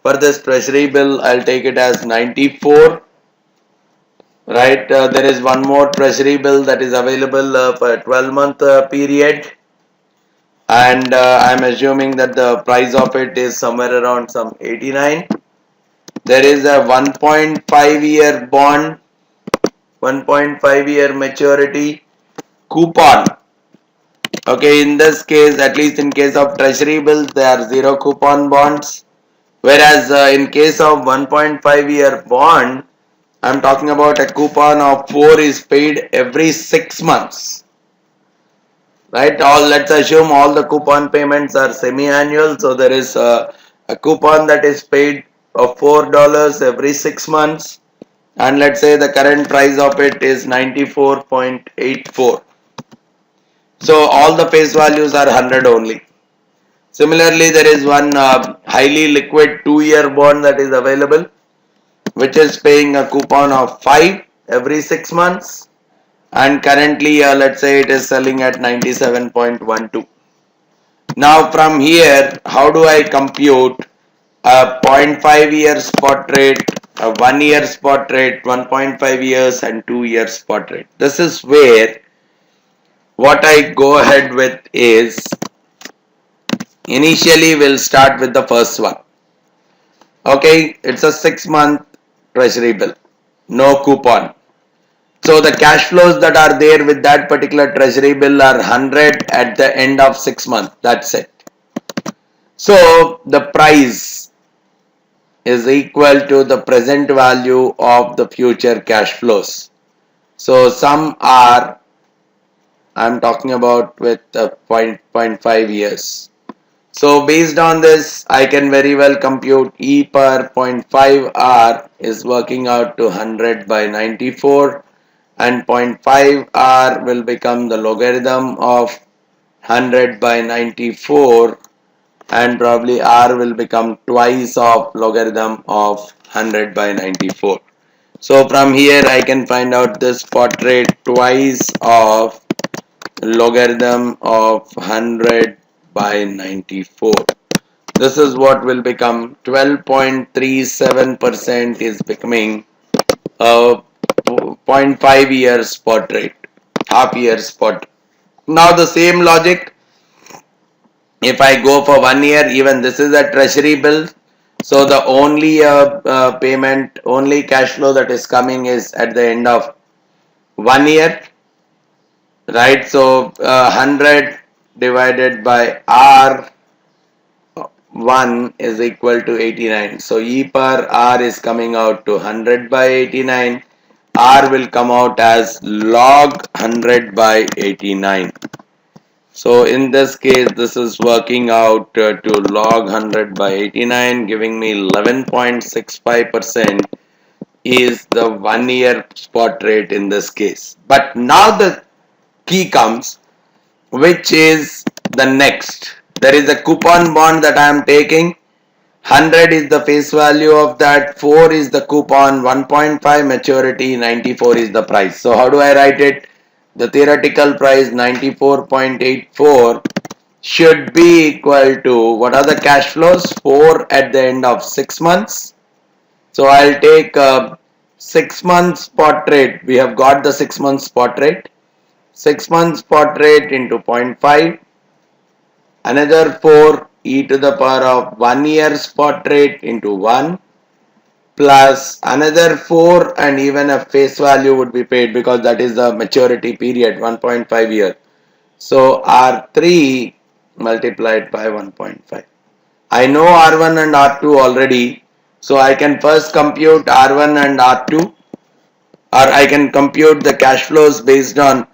for this treasury bill, I'll take it as 94. Right, there is one more treasury bill that is available for a 12-month period, and I'm assuming that the price of it is somewhere around some 89. There is a 1.5 year bond, 1.5 year maturity coupon. Okay, in this case, at least in case of treasury bills, they are zero coupon bonds, whereas in case of 1.5 year bond, I'm talking about a coupon of 4 is paid every 6 months. Right, all, let's assume all the coupon payments are semi-annual, so there is a coupon that is paid of $4 every 6 months, and let's say the current price of it is 94.84. So all the face values are 100 only. Similarly, there is one highly liquid 2-year bond that is available, which is paying a coupon of 5 every 6 months, and currently let's say it is selling at 97.12. Now from here, how do I compute a 0.5 year spot rate, a 1 year spot rate, 1.5 years and 2 year spot rate? This is where what I go ahead with is, initially we'll start with the first one. Okay, it's a 6-month treasury bill, no coupon. So the cash flows that are there with that particular treasury bill are 100 at the end of 6 months. That's it. So the price is equal to the present value of the future cash flows. So some are, I'm talking about with 0.5 years. So based on this, I can very well compute E per 0.5 R is working out to 100 by 94, and 0.5 R will become the logarithm of 100 by 94, and probably R will become twice of logarithm of 100 by 94. So from here I can find out this spot rate twice of logarithm of 100 by 94. This is what will become 12.37% is becoming a 0.5 year spot rate, half year spot. Now the same logic, if I go for 1 year, even this is a treasury bill, so the only payment, only cash flow that is coming is at the end of 1 year, right? So 100 divided by R 1 is equal to 89. So E per R is coming out to 100 by 89. R will come out as log 100 by 89. So in this case, this is working out to log 100 by 89, giving me 11.65% is the 1 year spot rate in this case. But now the key comes, which is the next. There is a coupon bond that I am taking. 100 is the face value of that, 4 is the coupon, 1.5 maturity, 94 is the price. So how do I write it? The theoretical price 94.84 should be equal to, what are the cash flows? 4 at the end of 6 months. So I'll take 6 months spot rate. We have got the 6 months spot rate. 6 months spot rate into 0.5. Another 4 e to the power of 1 year spot rate into 1, plus another 4, and even a face value would be paid because that is the maturity period, 1.5 year. So R3 multiplied by 1.5. I know R1 and R2 already, so I can first compute R1 and R2, or I can compute the cash flows based on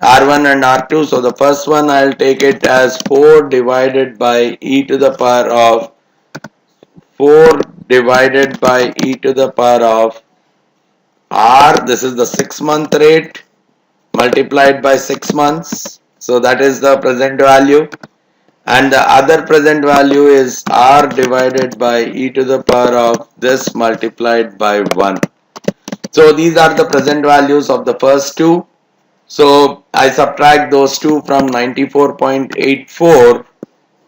R1 and R2. So the first one I'll take it as 4 divided by e to the power of 4 divided by e to the power of R. This is the 6-month rate multiplied by 6 months. So that is the present value. And the other present value is R divided by e to the power of this multiplied by 1. So these are the present values of the first two. So I subtract those two from 94.84.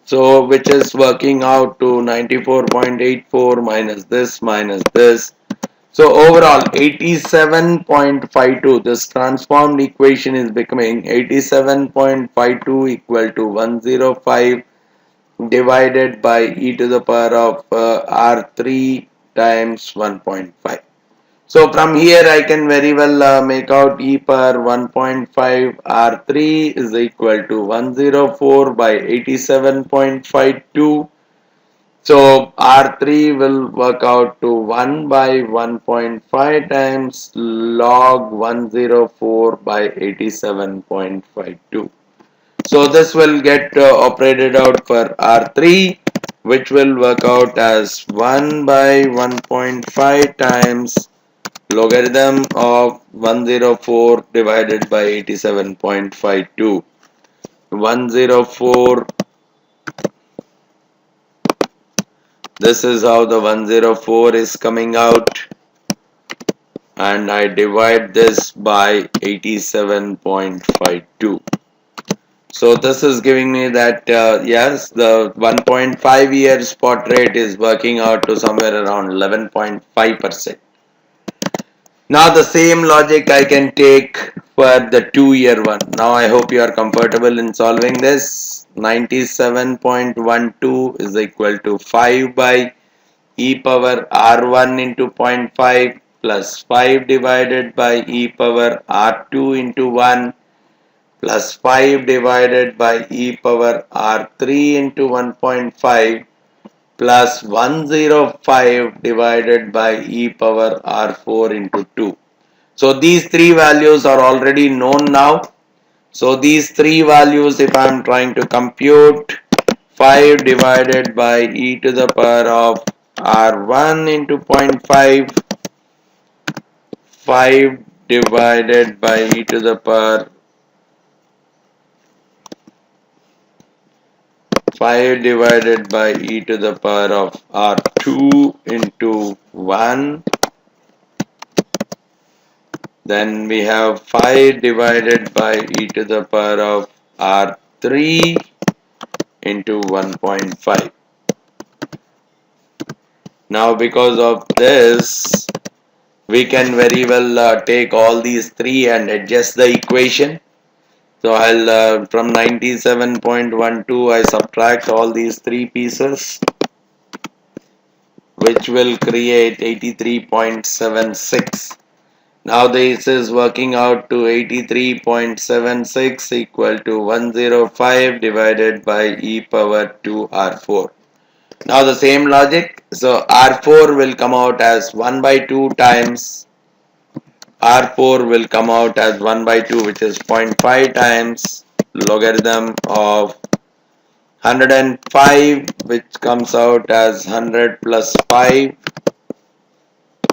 So which is working out to 94.84 minus this minus this. So overall 87.52. This transformed equation is becoming 87.52 equal to 105 divided by e to the power of R3 times 1.5. So from here I can very well make out e power 1.5 R3 is equal to 104 by 87.52. So R3 will work out to 1 by 1.5 times log 104 by 87.52. So this will get operated out for R3, which will work out as 1 by 1.5 times logarithm of 104 divided by 87.52. 104, this is how the 104 is coming out, and I divide this by 87.52. So this is giving me that yes, the 1.5 year spot rate is working out to somewhere around 11.5%. Now the same logic I can take for the 2-year one. Now I hope you are comfortable in solving this. 97.12 is equal to 5 by e power r1 into 0.5 plus 5 divided by e power r2 into 1 plus 5 divided by e power r3 into 1.5 plus 105 divided by e power r4 into 2. So these three values are already known now. So these three values, if I am trying to compute, 5 divided by e to the power of r1 into 0.5, 5 divided by e to the power 5 divided by e to the power of r2 into 1. Then we have 5 divided by e to the power of r3 into 1.5. Now because of this, we can very well take all these three and adjust the equation. So I'll from 97.12 I subtract all these three pieces, which will create 83.76. Now this is working out to 83.76 equal to 105 divided by e power 2 r4. Now the same logic, so r4 will come out as 1 by 2 times r4 will come out as 1 by 2, which is 0.5 times logarithm of 105, which comes out as 100 plus 5,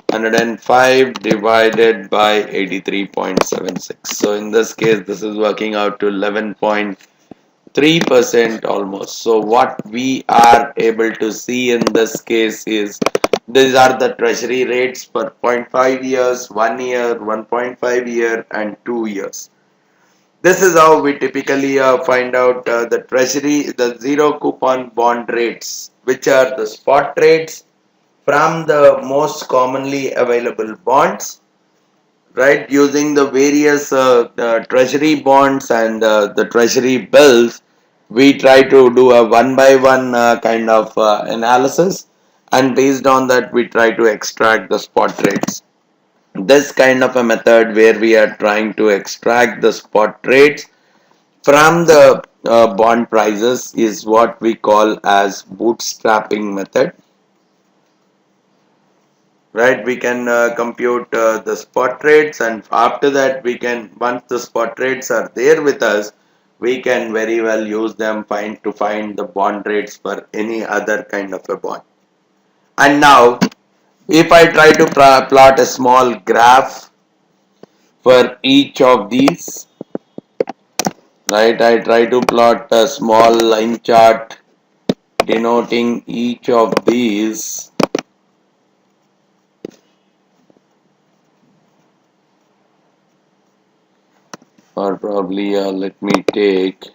105 divided by 83.76. So in this case, this is working out to 11.96 3% almost. So what we are able to see in this case is these are the treasury rates for zero point 0.5 years, 1 year, 1.5 year and 2 years. This is how we typically find out the treasury, the zero coupon bond rates, which are the spot rates from the most commonly available bonds, right? Using the various treasury bonds and the treasury bills, we try to do a one by one kind of analysis, and based on that, we try to extract the spot rates. This kind of a method where we are trying to extract the spot rates from the bond prices is what we call as bootstrapping method, right? We can compute the spot rates, and after that we can, once the spot rates are there with us, we can very well use them to find the bond rates for any other kind of a bond. And now if I try to plot a small graph for each of these, right, I try to plot a small line chart denoting each of these, or probably let me take,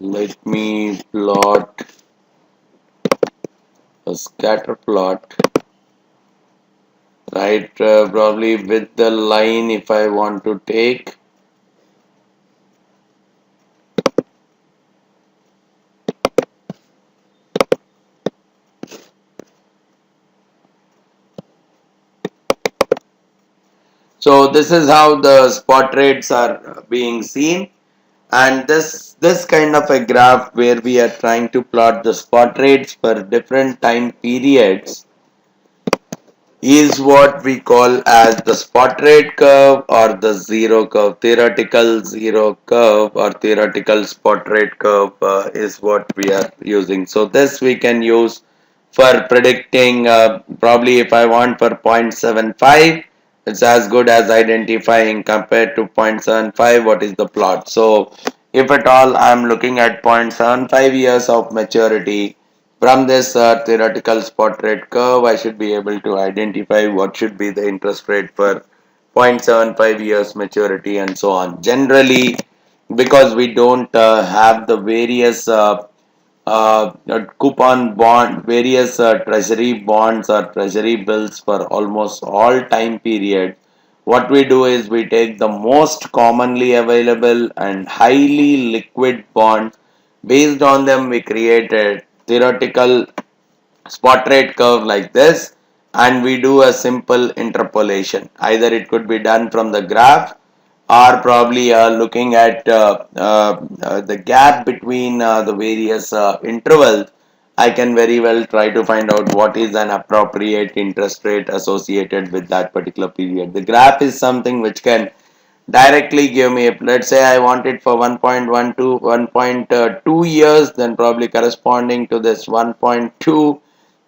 let me plot a scatter plot, right, probably with the line if I want to take. So this is how the spot rates are being seen, and this kind of a graph where we are trying to plot the spot rates for different time periods is what we call as the spot rate curve or the zero curve. Theoretical zero curve or theoretical spot rate curve is what we are using. So this we can use for predicting, probably if I want for 0.75, it's as good as identifying compared to 0.75 what is the plot. So if at all I'm looking at 0.75 years of maturity, from this theoretical spot rate curve, I should be able to identify what should be the interest rate for 0.75 years maturity and so on. Generally, because we don't have the various coupon bond, various treasury bonds or treasury bills for almost all time periods, what we do is we take the most commonly available and highly liquid bonds. Based on them, we create a theoretical spot rate curve like this, and we do a simple interpolation. Either it could be done from the graph, or probably looking at the gap between the various intervals. I can very well try to find out what is an appropriate interest rate associated with that particular period. The graph is something which can directly give me, let's say I want it for 1.1 to 1.2 years, then probably corresponding to this 1.2,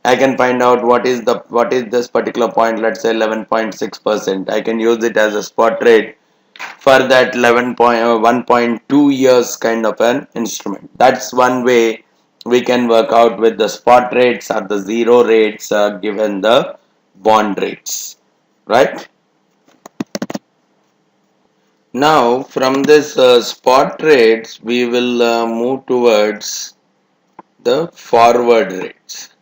I can find out what is this particular point, let's say 11.6%. I can use it as a spot rate for that 1.2 years kind of an instrument. That's one way we can work out with the spot rates or the zero rates given the bond rates, right? Now from this spot rates we will move towards the forward rates.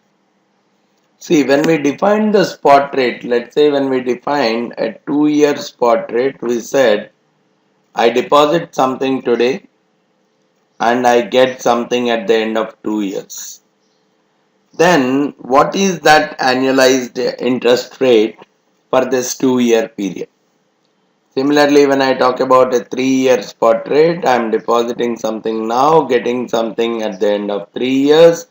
See, when we define the spot rate, let's say when we define a 2-year spot rate, we said I deposit something today and I get something at the end of 2 years. Then what is that annualized interest rate for this 2-year period? Similarly, when I talk about a 3-year spot rate, I am depositing something now, getting something at the end of 3 years,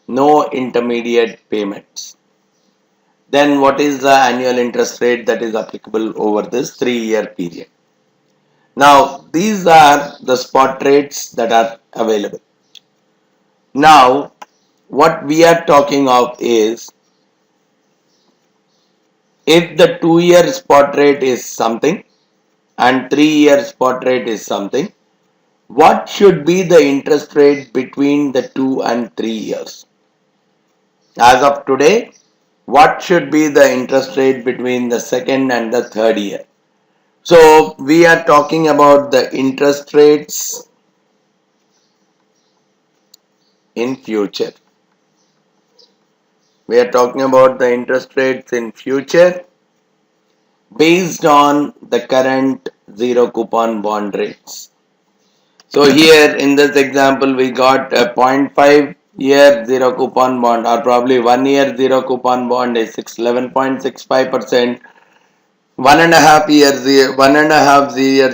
no intermediate payments. Then what is the annual interest rate that is applicable over this 3-year period? Now, these are the spot rates that are available. Now, what we are talking of is If the 2-year spot rate is something and 3-year spot rate is something, what should be the interest rate between the 2 and 3 years? As of today, what should be the interest rate between the second and the third year? So we are talking about the interest rates in future. We are talking about the interest rates in future based on the current zero coupon bond rates. So here in this example we got a 0.5 year zero coupon bond, or probably 1 year zero coupon bond is 11.65%. 1.5 year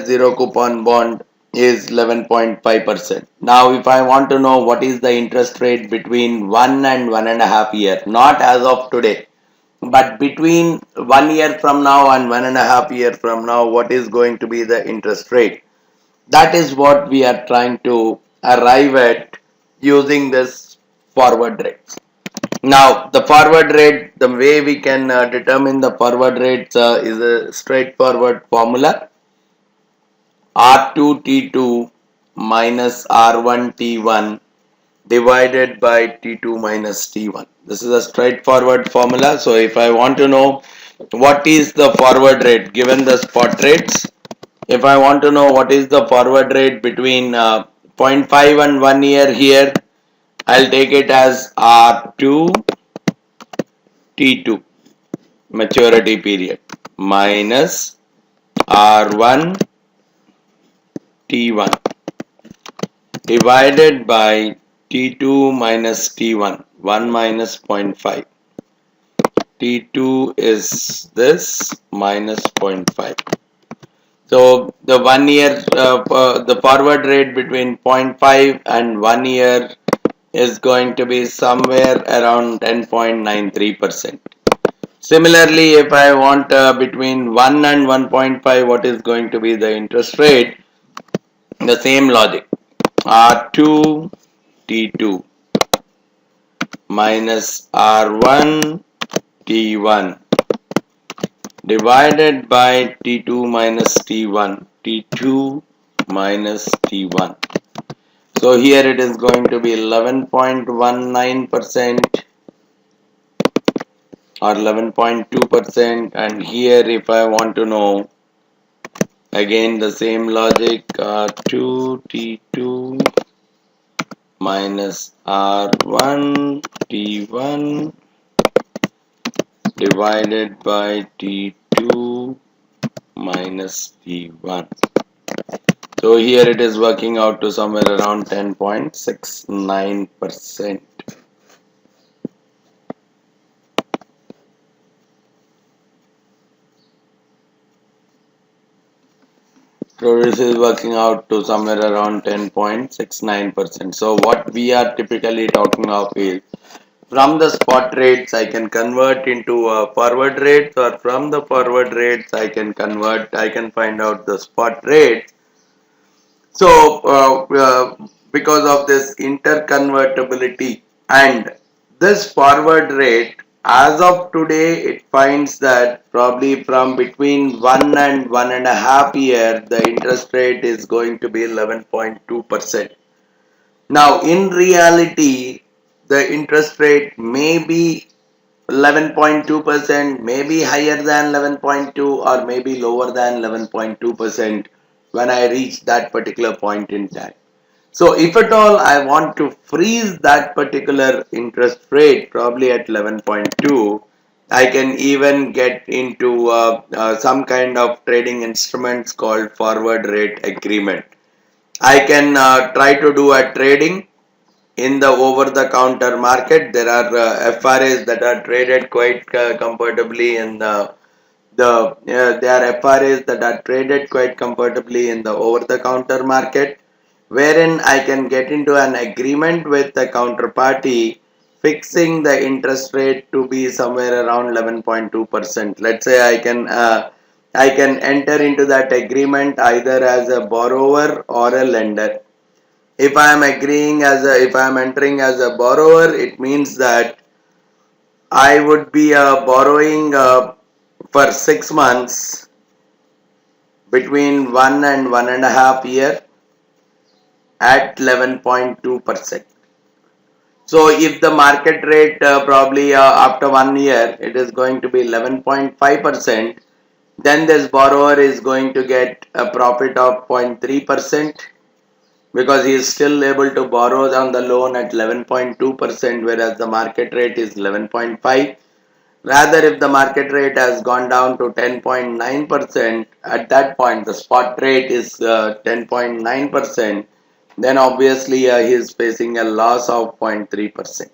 zero coupon bond is 11.5%. Now if I want to know what is the interest rate between 1 and 1.5 year, not as of today, but between 1 year from now and 1.5 year from now, what is going to be the interest rate? That is what we are trying to arrive at using this forward rate. Now, the forward rate, the way we can determine the forward rates is a straightforward formula: R2T2 minus R1T1 divided by T2 minus T1. This is a straightforward formula. So, if I want to know what is the forward rate given the spot rates, if I want to know what is the forward rate between 0.5 and 1 year here, I'll take it as R2 T2 maturity period minus R1 T1 divided by T2 minus T1, 1 minus 0.5. T2 is this minus 0.5. So the 1 year, the forward rate between 0.5 and 1 year is going to be somewhere around 10.93%. Similarly, if I want between 1 and 1.5, what is going to be the interest rate? The same logic. R2 T2 minus R1 T1 divided by T2 minus T1, T2 minus T1. So here it is going to be 11.19% or 11.2%, and here if I want to know, again the same logic, R2 T2 minus R1 T1 divided by T2 minus T1. So here it is working out to somewhere around 10.69%. So this is working out to somewhere around 10.69%. So what we are typically talking of is, from the spot rates I can convert into forward rates, or from the forward rates I can find out the spot rates. So because of this interconvertibility and this forward rate, as of today it finds that probably from between 1 and 1.5 year the interest rate is going to be 11.2%. Now in reality the interest rate may be 11.2%, maybe higher than 11.2, or maybe lower than 11.2% when I reach that particular point in time. So if at all I want to freeze that particular interest rate probably at 11.2, I can even get into some kind of trading instruments called forward rate agreement. I can try to do a trading in the over the counter market. There are FRAs that are traded quite comfortably in there are FRAs that are traded quite comfortably in the over the counter market, wherein I can get into an agreement with the counterparty fixing the interest rate to be somewhere around 11.2%. Let's say I can enter into that agreement either as a borrower or a lender. If I am if I am entering as a borrower, it means that I would be borrowing for 6 months between 1 and 1.5 year at 11.2%. So if the market rate probably after 1 year it is going to be 11.5%, then this borrower is going to get a profit of 0.3% because he is still able to borrow on the loan at 11.2%, whereas the market rate is 11.5. Rather, if the market rate has gone down to 10.9%, at that point the spot rate is 10.9%, then obviously he is facing a loss of 0.3%.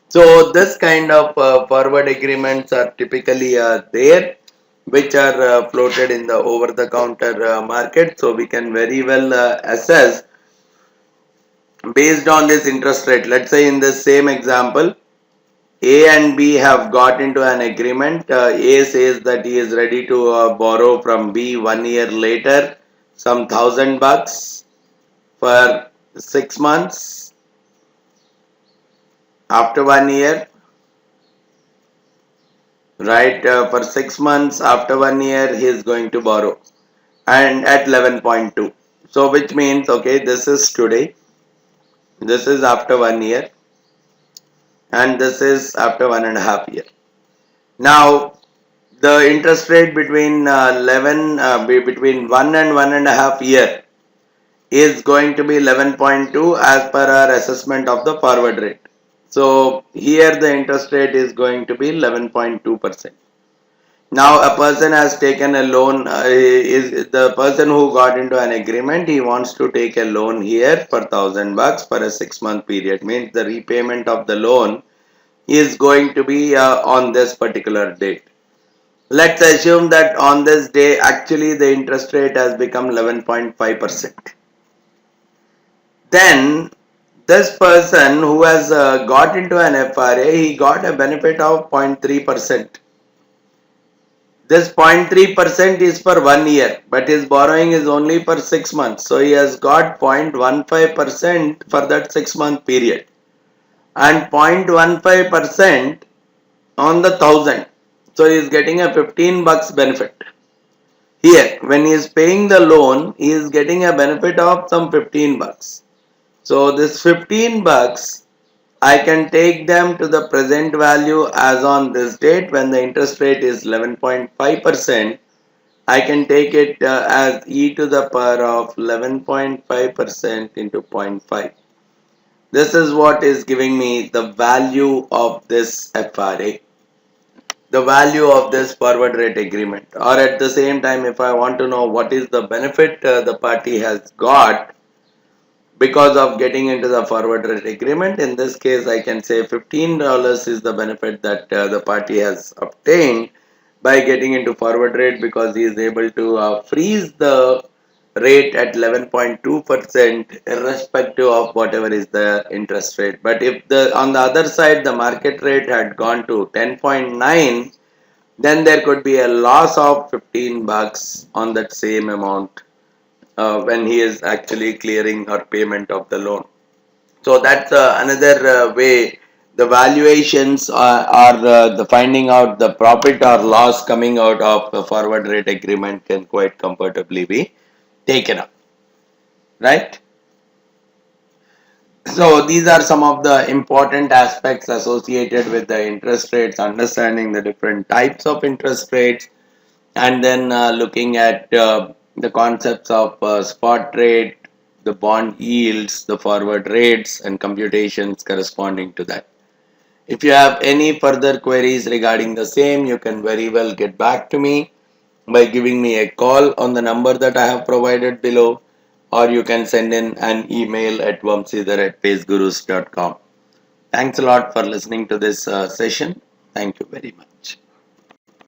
So this kind of forward agreements are typically there, which are floated in the over the counter market. So we can very well assess based on this interest rate. Let's say in the same example, A and B have got into an agreement. A says that he is ready to borrow from B 1 year later some $1,000 for 6 months. After 1 year, right, for 6 months after 1 year, he is going to borrow and at 11.2. So which means, okay, this is today, this is after 1 year, and this is after 1.5 year. Now the interest rate between 11 between 1 and 1.5 year is going to be 11.2 as per our assessment of the forward rate. So here the interest rate is going to be 11.2%. Now a person has taken a loan, is the person who got into an agreement, he wants to take a loan here for $1,000 for a 6 month period, means the repayment of the loan is going to be on this particular date. Let's assume that on this day actually the interest rate has become 11.5%. Then this person who has got into an FRA, he got a benefit of 0.3%. This 0.3% is for 1 year, but his borrowing is only for 6 months. So he has got 0.15% for that 6 month period and 0.15% on the 1,000. So he is getting a $15 benefit. Here, when he is paying the loan, he is getting a benefit of some $15. So this $15, I can take them to the present value as on this date when the interest rate is 11.5%. I can take it as e to the power of 11.5% into 0.5. This is what is giving me the value of this FRA, the value of this forward rate agreement. Or at the same time, if I want to know what is the benefit the party has got because of getting into the forward rate agreement, in this case I can say $15 is the benefit that the party has obtained by getting into forward rate, because he is able to freeze the rate at 11.2% irrespective of whatever is the interest rate. But if the on the other side the market rate had gone to 10.9, then there could be a loss of $15 on that same amount when he is actually clearing or payment of the loan. So that's another way the valuations are the finding out the profit or loss coming out of the forward rate agreement can quite comfortably be taken up, right? So these are some of the important aspects associated with the interest rates, understanding the different types of interest rates, and then looking at the concepts of spot rate, the bond yields, the forward rates, and computations corresponding to that. If you have any further queries regarding the same, you can very well get back to me by giving me a call on the number that I have provided below, or you can send in an email at vamsidhar@pacegurus.com. Thanks a lot for listening to this session. Thank you very much.